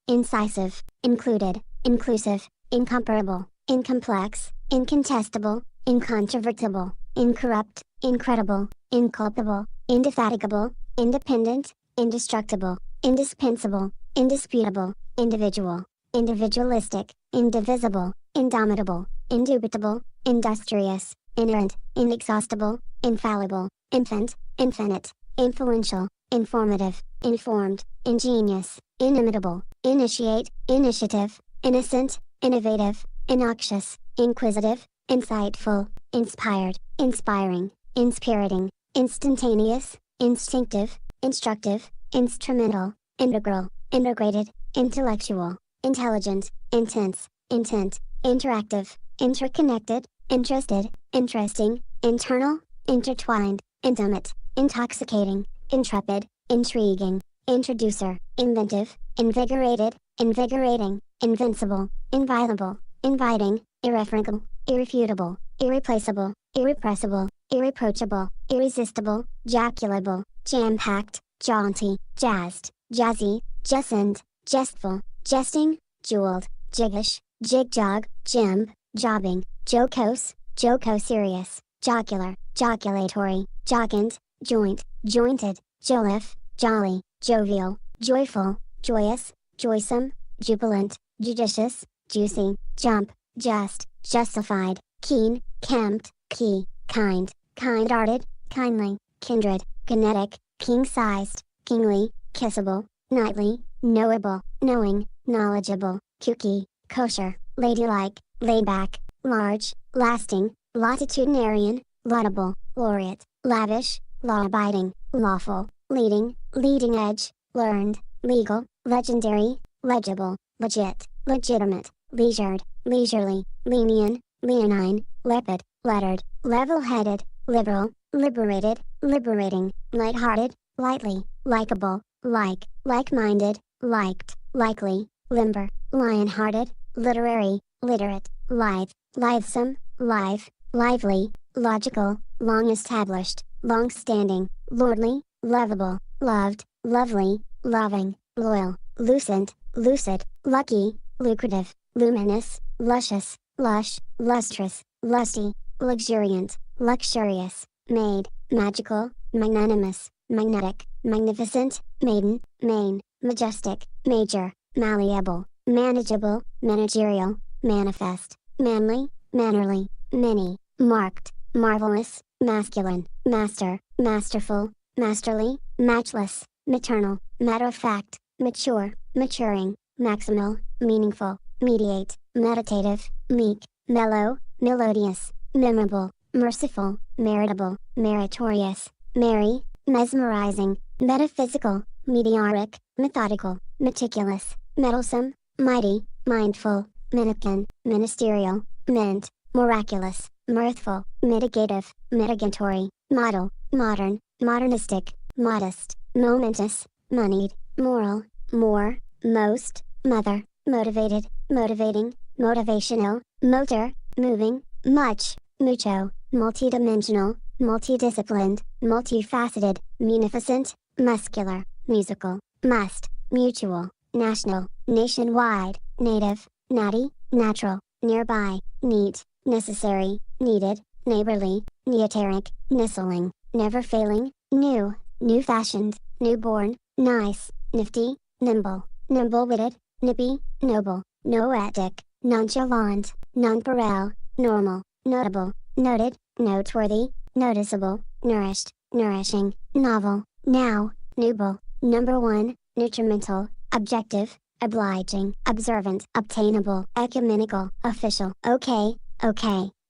incisive, included, inclusive, incomparable, incomplex, incontestable, incontrovertible, incorrupt, incredible, inculpable, indefatigable, independent, indestructible, indispensable, indisputable, individual, individualistic, indivisible, indomitable, indubitable, industrious, inerrant, inexhaustible, infallible, infant, infinite, influential, informative, informed, ingenious, inimitable, initiate, initiative, innocent, innovative, innoxious, inquisitive, insightful, inspired, inspiring, inspiriting, instantaneous, instinctive, instructive, instrumental, integral, integrated, intellectual, intelligent, intense, intent, interactive, interconnected, interested, interesting, internal, intertwined, intimate, intoxicating, intrepid, intriguing, introducer, inventive, invigorated, invigorating, invincible, inviolable, inviting, irrefragable, irrefutable, irreplaceable, irrepressible, irreproachable, irresistible, joculable, jam-packed, jaunty, jazzed, jazzy, jessend, jestful, jesting, jeweled, jiggish, jig-jog, jimb, jobbing, jocose, joco-serious, jocular, joculatory, jocund, joint, jointed, jollif, jolly, jovial, joyful, joyous, joysome, jubilant, judicious, juicy, jump, just, justified, keen, kempt, key, kind, kind-hearted, kindly, kindred, kinetic, king-sized, kingly, kissable, nightly, knowable, knowing, knowledgeable, kooky, kosher, ladylike, laid-back, large, lasting, latitudinarian, laudable, laureate, lavish, law-abiding, lawful, leading, leading edge, learned, legal, legendary, legible, legit, legitimate, leisured, leisurely, leonine, leonine, leopard, lettered, level-headed, liberal, liberated, liberating, light-hearted, lightly, likable, like-minded, liked, likely, limber, lion-hearted, literary, literate, lithe, lithesome, live, lively, logical, long-established, long-standing, lordly, lovable, loved, lovely, loving, loyal, lucent, lucid, lucky, lucrative, luminous, luscious, lush, lustrous, lusty, luxuriant, luxurious, made, magical, magnanimous, magnetic, magnificent, maiden, main, majestic, major, malleable, manageable, managerial, manifest, manly, mannerly, many, marked, marvelous, masculine, master, masterful, masterly, matchless, maternal, matter-of-fact, mature, maturing, maximal, meaningful, mediate, meditative, meek, mellow, melodious, memorable, merciful, meritable, meritorious, merry, mesmerizing, metaphysical, meteoric, methodical, meticulous, meddlesome, mighty, mindful, minikin, ministerial, mint, miraculous, mirthful, mitigative, mitigatory, model, modern, modernistic, modest, momentous, moneyed, moral, more, most, mother, motivated, motivating, motivational, motor, moving, much, mucho, multidimensional, multidisciplined, multifaceted, munificent, muscular, musical, must, mutual, national, nationwide, native, natty, natural, nearby, neat, necessary, needed, neighborly, neoteric, nestling, never failing, new, new-fashioned, newborn, nice, nifty, nimble, nimble-witted, nippy, noble, noetic, nonchalant, nonpareil, normal, notable, noted, noteworthy, noticeable, nourished, nourishing, novel, now, nubile, number one, nutrimental, objective, obliging, observant, obtainable, ecumenical, official, okay,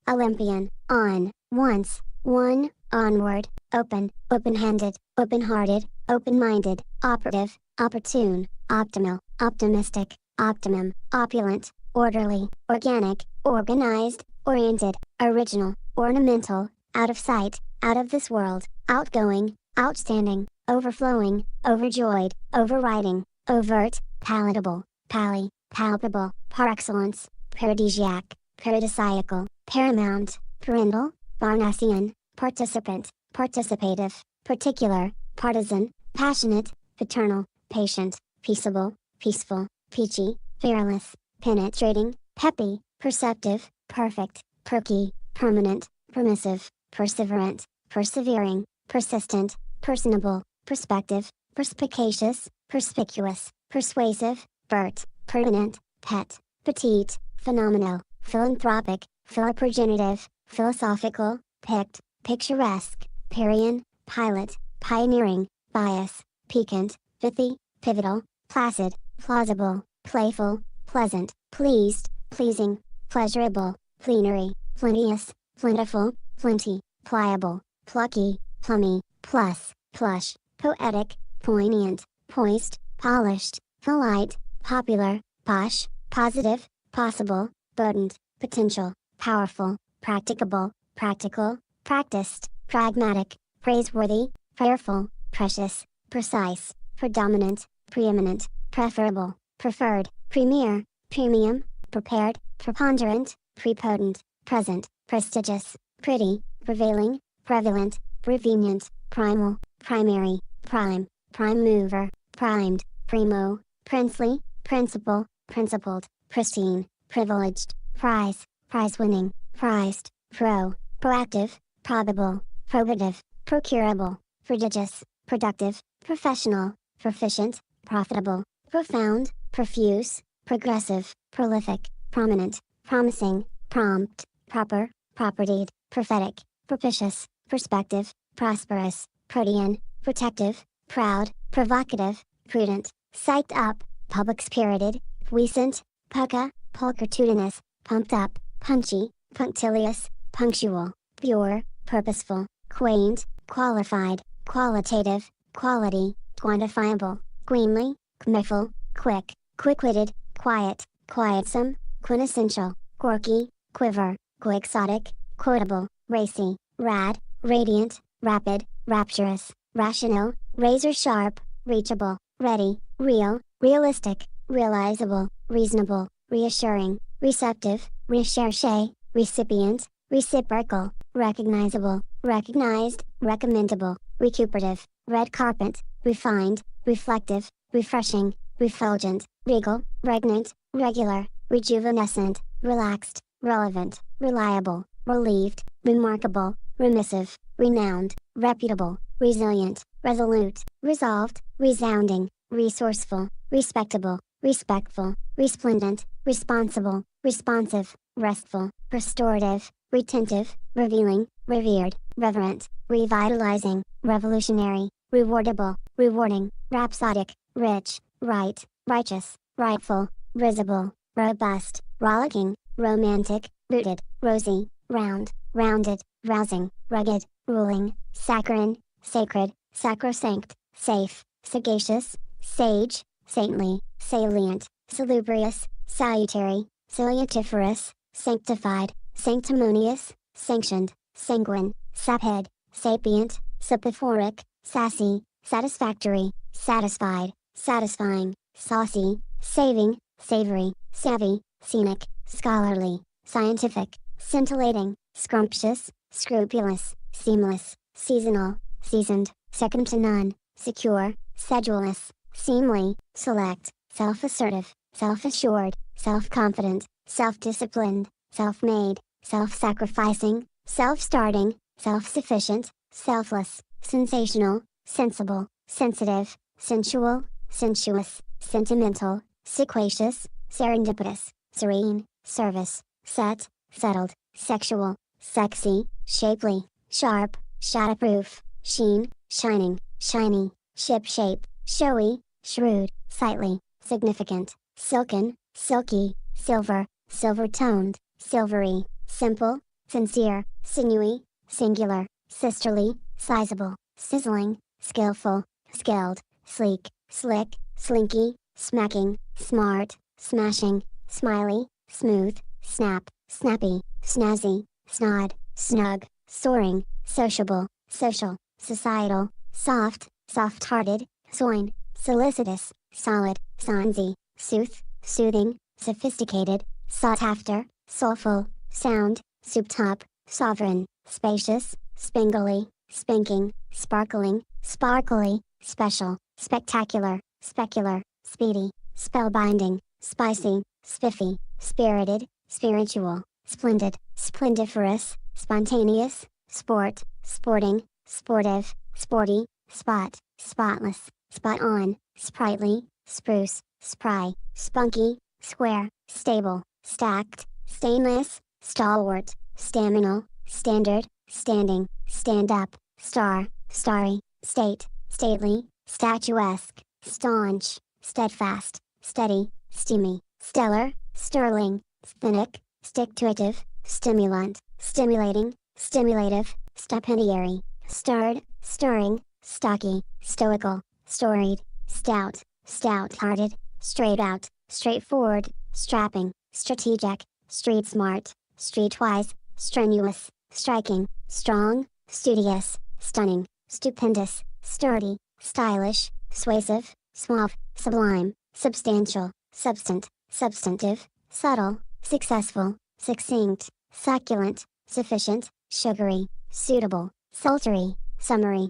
Olympian, on, once, one, onward, open, open-handed, open-hearted, open-minded, operative, opportune, optimal, optimistic, optimum, opulent, orderly, organic, organized, oriented, original, ornamental, out of sight, out of this world, outgoing, outstanding, overflowing, overjoyed, overriding, overt, palatable, palpable, par excellence, paradisiac, paradisiacal, paramount, parental, Parnassian, participant, participative, particular, partisan, passionate, paternal, patient, peaceable, peaceful, peachy, fearless, penetrating, peppy, perceptive, perfect, perky, permanent, permissive, perseverant, persevering, persistent, personable, perspective, perspicacious, perspicuous, persuasive, pert, pertinent, pet, petite, phenomenal, philanthropic, philoprogenitive, philosophical, picked, picturesque, Parian, pilot, pioneering, bias, piquant, pithy, pivotal, placid, plausible, playful, pleasant, pleased, pleasing, pleasurable, plenary, plenteous, plentiful, plenty, pliable, plucky, plummy, plus, plush, poetic, poignant, poised, polished, polite, popular, posh, positive, possible, potent, potential, powerful, practicable, practical, practiced, pragmatic, praiseworthy, prayerful, precious, precise, predominant, preeminent, preferable, preferred, premier, premium, prepared, preponderant, prepotent, present, prestigious, pretty, prevailing, prevalent, prevenient, primal, primary, prime, prime mover, primed, primo, princely, principal, principled, pristine, privileged, prize, prize-winning, prized, proactive, probable, probative, procurable, prodigious, productive, professional, proficient, profitable, profound, profuse, progressive, prolific, prominent, promising, prompt, proper, propertied, prophetic, propitious, prospective, prosperous, protean, protective, proud, provocative, prudent, psyched up, public-spirited, puissant, pucka, pulchritudinous, pumped up, punchy, punctilious, punctual, pure, purposeful, quaint, qualified, qualitative, quality, quantifiable, queenly, kmiffle, quick, quick-witted, quiet, quietsome, quintessential, quirky, quiver, quixotic, quotable, racy, rad, radiant, rapid, rapturous, rational, razor-sharp, reachable, ready, real, realistic, realizable, reasonable, reassuring, receptive, recherche, recipient, reciprocal, recognizable, recognized, recommendable, recuperative, red carpet, refined, reflective, refreshing, refulgent, regal, regnant, regular, rejuvenescent, relaxed, relevant, reliable, relieved, remarkable, remissive, renowned, reputable, resilient, resolute, resolved, resounding, resourceful, respectable, respectful, resplendent, responsible, responsive, restful, restorative, retentive, revealing, revered, reverent, revitalizing, revolutionary, rewardable, rewarding, rhapsodic, rich, right, righteous, rightful, risible, robust, rollicking, romantic, rooted, rosy, round, rounded, rousing, rugged, ruling, saccharine, sacred, sacrosanct, safe, sagacious, sage, saintly, salient, salubrious, salutary, salutiferous, sanctified, sanctimonious, sanctioned, sanguine, saphead, sapient, sapiphoric, sassy, satisfactory, satisfied, satisfying, saucy, saving, savory, savvy, scenic, scholarly, scientific, scintillating, scrumptious, scrupulous, seamless, seasonal, seasoned, second to none, secure, sedulous, seemly, select, self-assertive, self-assured, self-confident, self-disciplined, self-made, self-sacrificing, self-starting, self-sufficient, selfless, sensational, sensible, sensitive, sensual, sensuous, sentimental, sequacious, serendipitous, serene, service, set, settled, sexual, sexy, shapely, sharp, shadowproof, sheen, shining, shiny, ship-shape, showy, shrewd, sightly, significant, silken, silky, silver, silver-toned, silvery, simple, sincere, sinewy, singular, sisterly, sizable, sizzling, skillful, skilled, sleek, slick, slinky, smacking, smart, smashing, smiley, smooth, snap, snappy, snazzy, snod, snug, soaring, sociable, social, societal, soft, soft-hearted, soin, solicitous, solid, sonsy, sooth, soothing, sophisticated, sought after, soulful, sound, soup-top, sovereign, spacious, spangly, spanking, sparkling, sparkly, special, spectacular, specular, speedy, spellbinding, spicy, spiffy, spirited, spiritual, splendid, splendiferous, spontaneous, sport, sporting, sportive, sporty, spot, spotless, spot on, sprightly, spruce, spry, spunky, square, stable, stacked, stainless, stalwart, staminal, standard, standing, stand up, star, starry, state, stately, statuesque, staunch, steadfast, steady, steamy, stellar, sterling, sthenic, stick-to-itive, stimulant, stimulating, stimulative, stipendiary, stirred, stirring, stocky, stoical, storied, stout, stout-hearted, straight out, straightforward, strapping, strategic, street smart, streetwise, strenuous, striking, strong, studious, stunning, stupendous, sturdy, stylish, suasive, suave, sublime, substantial, substant, substantive, subtle, successful, succinct, succulent, sufficient, sugary, suitable, sultry, summary,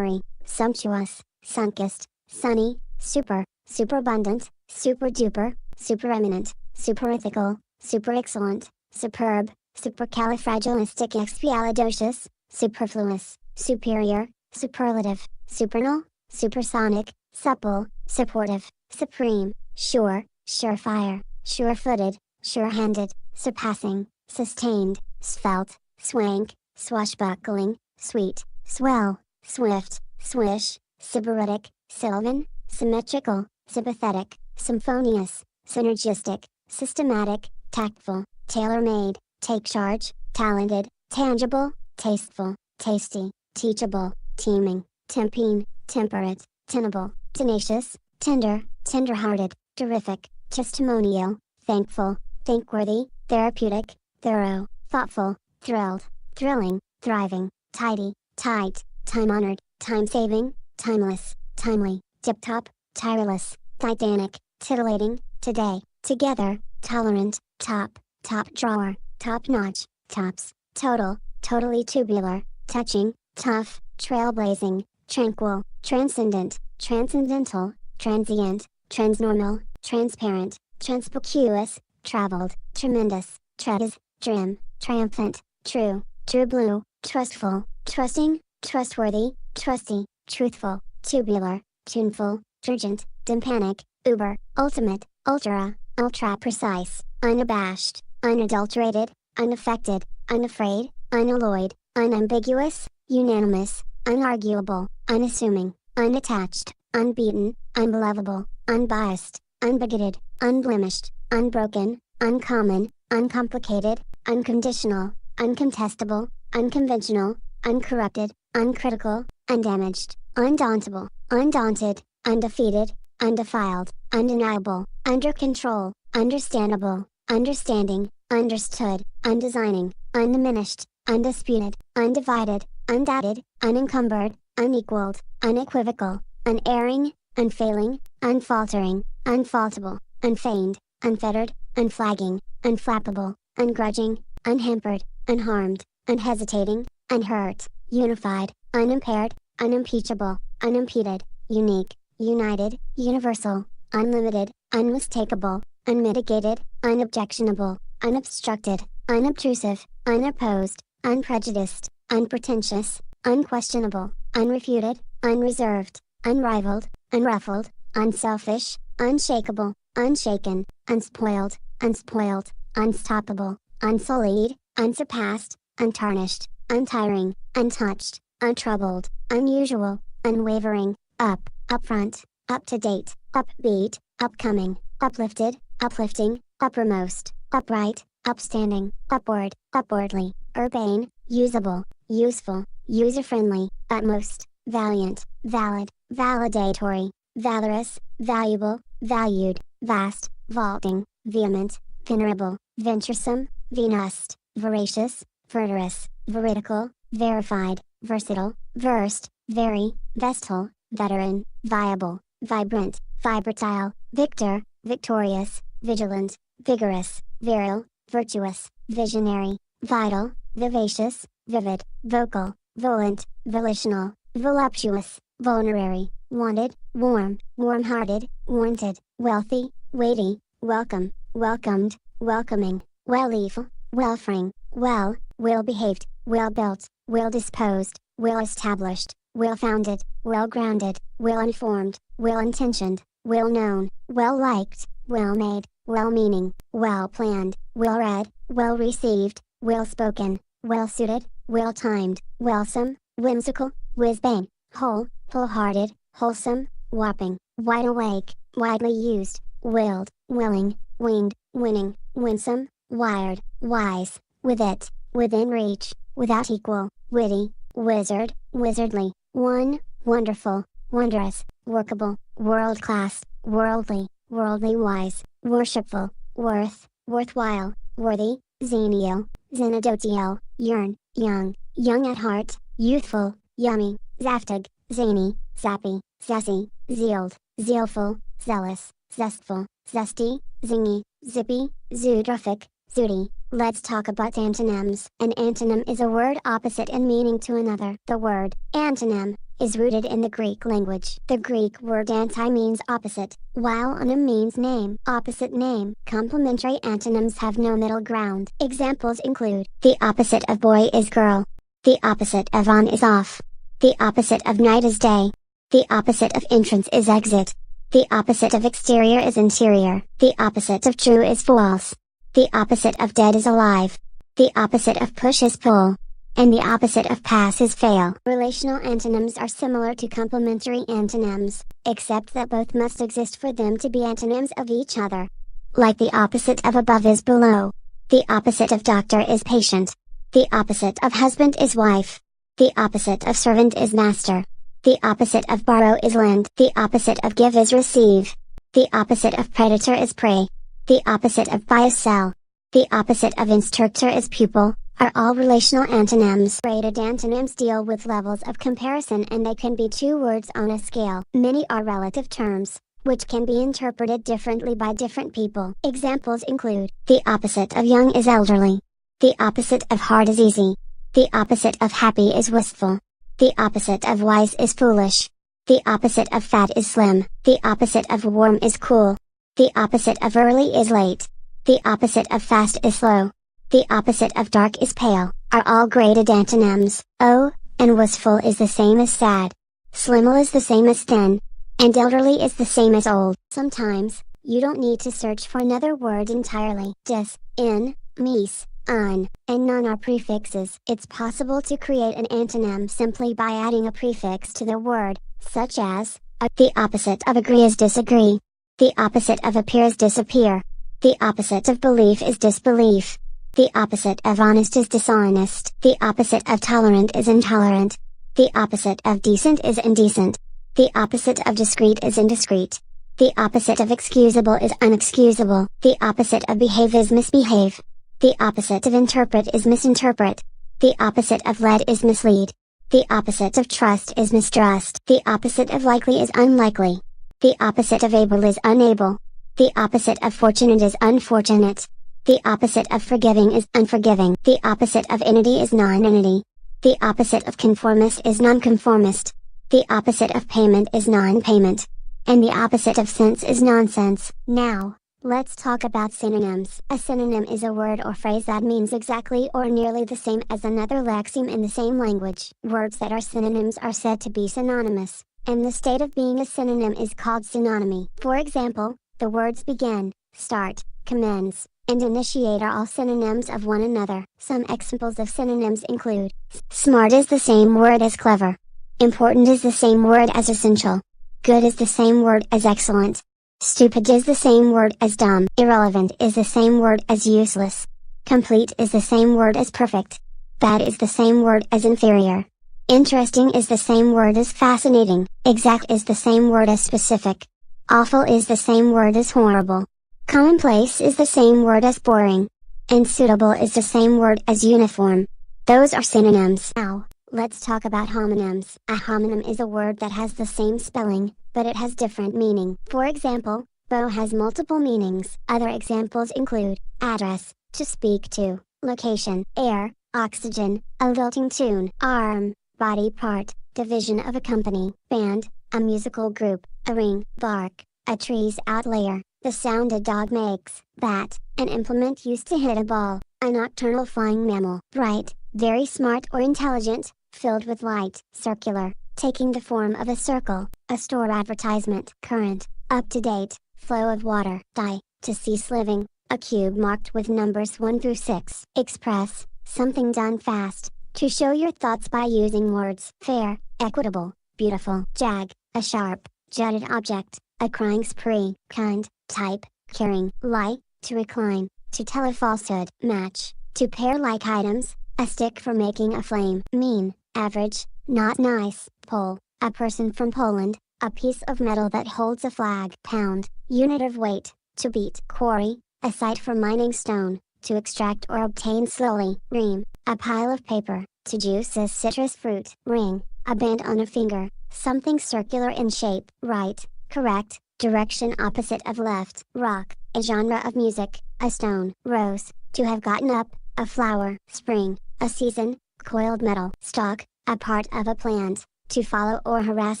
sumptuous, sunkist, sunny, super, superabundant, superduper, supereminent, superethical, superexcellent, superb, supercalifragilisticexpialidocious, superfluous, superior, superlative, supernal, supersonic, supple, supportive, supreme, sure, surefire, sure-footed, sure-handed, surpassing, sustained, svelte, swank, swashbuckling, sweet, swell, swift, swish, sybaritic, sylvan, symmetrical, sympathetic, symphonious, synergistic, systematic, tactful, tailor-made, take charge, talented, tangible, tasteful, tasty, teachable, teeming, tempene, temperate, tenable, tenacious, tender, tender-hearted, terrific, testimonial, thankful, thankworthy, therapeutic, thorough, thoughtful, thrilled, thrilling, thriving, tidy, tight, time-honored, time-saving, timeless, timely, tip-top, tireless, titanic, titillating, today, together, tolerant, top, top drawer, top-notch, tops, total, totally tubular, touching, tough, trailblazing, tranquil, transcendent, transcendental, transient, transnormal, transparent, transpicuous, traveled, tremendous, trees, trim, triumphant, true, true blue, trustful, trusting, trustworthy, trusty, truthful, tubular, tuneful, urgent, tympanic, uber, ultimate, ultra, ultra precise, unabashed, unadulterated, unaffected, unafraid, unalloyed, unambiguous, unanimous, unarguable, unassuming, unattached, unbeaten, unlovable, unbiased, unbigoted, unblemished, unbroken, uncommon, uncomplicated, unconditional, uncontestable, unconventional, uncorrupted, uncritical, undamaged, undauntable, undaunted, undefeated, undefiled, undeniable, under control, understandable, understanding, understood, undesigning, undiminished, undisputed, undivided, undoubted, unencumbered, unequaled, unequivocal, unerring, unfailing, unfaltering, unfaultable, unfeigned, unfettered, unflagging, unflappable, ungrudging, unhampered, unharmed, unhesitating, unhurt, unified, unimpaired, unimpeachable, unimpeded, unique, united, universal, unlimited, unmistakable, unmitigated, unobjectionable, unobstructed, unobtrusive, unopposed, unprejudiced, unpretentious, unquestionable, unrefuted, unreserved, unrivaled, unruffled, unselfish, unshakable, unshaken, unspoiled, unspoiled, unstoppable, unsullied, unsurpassed, untarnished, untiring, untouched, untroubled, unusual, unwavering, up, upfront, up-to-date, upbeat, upcoming, uplifted, uplifting, uppermost, upright, upstanding, upward, upwardly, urbane, usable, useful, user-friendly, utmost, valiant, valid, validatory, valorous, valuable, valued, vast, vaulting, vehement, venerable, venturesome, venust, voracious, verdurous, veridical, verified, versatile, versed, very, vestal, veteran, viable, vibrant, vibratile, victor, victorious, vigilant, vigorous, virile, virtuous, visionary, vital, vivacious, vivid, vocal, volant, volitional, voluptuous, vulnerary, wanted, warm, warm-hearted, wanted, wealthy, weighty, welcome, welcomed, welcoming, well-evil, well-frame, well, well-behaved, well-built, well-disposed, well-established, well-founded, well-grounded, well-informed, well-intentioned, well-known, well-liked, well-made, well-meaning, well-planned, well-read, well-received, well-spoken, well-suited, well-timed, wellsome, whimsical, whiz-bang, whole, whole-hearted, wholesome, whopping, wide-awake, widely used, willed, willing, winged, winning, winsome, wired, wise, with it, within reach, without equal, witty, wizard, wizardly, one, wonderful, wondrous, workable, world-class, worldly, worldly wise, worshipful, worth, worthwhile, worthy, xenial, xenodotiel, yearn, young, young at heart, youthful, yummy, zaftig, zany, zappy, zessy, zealed, zealful, zealous, zestful, zesty, zingy, zippy, zoodrophic, zooty. Let's talk about antonyms. An antonym is a word opposite in meaning to another. The word antonym is rooted in the Greek language. The Greek word anti means opposite, while onym means name. Opposite name. Complementary antonyms have no middle ground. Examples include: the opposite of boy is girl. The opposite of on is off. The opposite of night is day. The opposite of entrance is exit. The opposite of exterior is interior. The opposite of true is false. The opposite of dead is alive. The opposite of push is pull. And the opposite of pass is fail. Relational antonyms are similar to complementary antonyms, except that both must exist for them to be antonyms of each other. Like the opposite of above is below. The opposite of doctor is patient. The opposite of husband is wife. The opposite of servant is master. The opposite of borrow is lend. The opposite of give is receive. The opposite of predator is prey. The opposite of buy is sell. The opposite of instructor is pupil, are all relational antonyms. Graded antonyms deal with levels of comparison, and they can be two words on a scale. Many are relative terms, which can be interpreted differently by different people. Examples include: the opposite of young is elderly. The opposite of hard is easy. The opposite of happy is wistful. The opposite of wise is foolish. The opposite of fat is slim. The opposite of warm is cool. The opposite of early is late. The opposite of fast is slow. The opposite of dark is pale, are all graded antonyms. Oh, and wistful is the same as sad. Slimmel is the same as thin. And elderly is the same as old. Sometimes, you don't need to search for another word entirely. Dis, in, mis, an, and non are prefixes. It's possible to create an antonym simply by adding a prefix to the word, such as, a. The opposite of agree is disagree. The opposite of appear is disappear. The opposite of belief is disbelief. The opposite of honest is dishonest. The opposite of tolerant is intolerant. The opposite of decent is indecent. The opposite of discreet is indiscreet. The opposite of excusable is unexcusable. The opposite of behave is misbehave. The opposite of interpret is misinterpret. The opposite of lead is mislead. The opposite of trust is mistrust. The opposite of likely is unlikely. The opposite of able is unable. The opposite of fortunate is unfortunate. The opposite of forgiving is unforgiving. The opposite of entity is non-entity. The opposite of conformist is nonconformist. The opposite of payment is non-payment. And the opposite of sense is nonsense. Now, let's talk about synonyms. A synonym is a word or phrase that means exactly or nearly the same as another lexeme in the same language. Words that are synonyms are said to be synonymous, and the state of being a synonym is called synonymy. For example, the words begin, start, commence, and initiate are all synonyms of one another. Some examples of synonyms include: smart is the same word as clever. Important is the same word as essential. Good is the same word as excellent. Stupid is the same word as dumb. Irrelevant is the same word as useless. Complete is the same word as perfect. Bad is the same word as inferior. Interesting is the same word as fascinating. Exact is the same word as specific. Awful is the same word as horrible. Commonplace is the same word as boring. And suitable is the same word as uniform. Those are synonyms. Now, let's talk about homonyms. A homonym is a word that has the same spelling, but it has different meaning. For example, bow has multiple meanings. Other examples include: address, to speak to; location, air, oxygen, a lilting tune; arm, body part, division of a company; band, a musical group; a ring, bark, a tree's outlayer; the sound a dog makes; bat, an implement used to hit a ball; a nocturnal flying mammal; bright, very smart or intelligent, filled with light; circular, taking the form of a circle; a store advertisement; current, up to date, flow of water; die, to cease living; a cube marked with numbers 1 through 6; express, something done fast, to show your thoughts by using words; fair, equitable, beautiful; jag, a sharp, jutted object; a crying spree; kind, type, caring; lie, to recline, to tell a falsehood; match, to pair like items; a stick for making a flame; mean, average, not nice; pole, a person from Poland; a piece of metal that holds a flag; pound, unit of weight, to beat; quarry, a site for mining stone, to extract or obtain slowly; ream, a pile of paper, to juice as citrus fruit; ring, a band on a finger, something circular in shape. Right, correct, direction opposite of left. Rock, a genre of music, a stone. Rose, to have gotten up, a flower. Spring, a season. Coiled metal. Stalk, a part of a plant, to follow or harass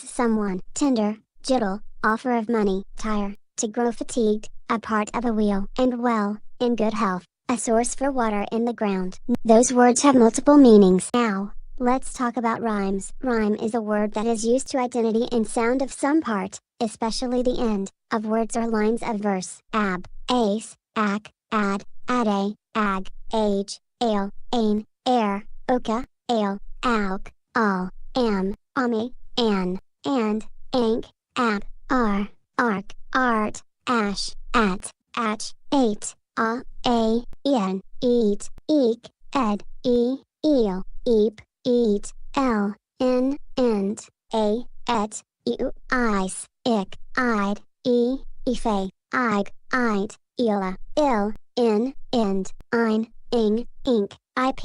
someone. Tender, jittle, offer of money. Tire, to grow fatigued, a part of a wheel. And well, in good health, a source for water in the ground. Those words have multiple meanings. Now, let's talk about rhymes. Rhyme is a word that is used to identity and sound of some part, especially the end, of words or lines of verse. Ab, ace, ac, ad, ade, ag, age, ale, ain, air, oka, ale, alk, all, am, ame, an, and, ank, ab, ar, arc, art, ash, at, atch, ate, a, en, eat, eek, ed, eel, eep, eat, l, in, end, a, et, eu, ice, ick, ide, ife, ig, ide, ela, ill, in, end, ein, ing, ink, ip,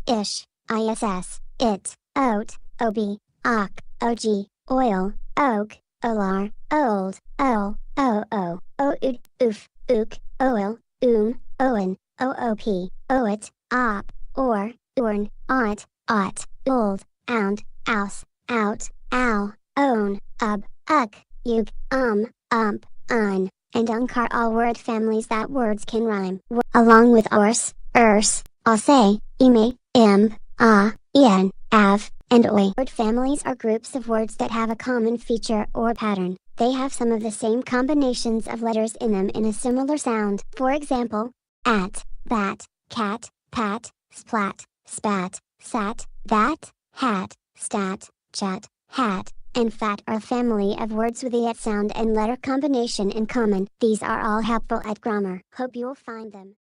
ish, iss, it, oat, ob, ok, og, oil, oak, olar, old, oo, oud, oof, ook, oil, owen, oop, oet, op, or, urn, ought, old, ound, ouse, out, ow, own, uck, ug, ump, un, and unk are all word families that words can rhyme. Along with ors, say, ime, imp, en, av, and oi. Word families are groups of words that have a common feature or pattern. They have some of the same combinations of letters in them in a similar sound. For example, at, bat, cat, pat, splat, spat, sat, that, hat, stat, chat, hat, and fat are a family of words with the at sound and letter combination in common. These are all helpful at grammar. Hope you'll find them.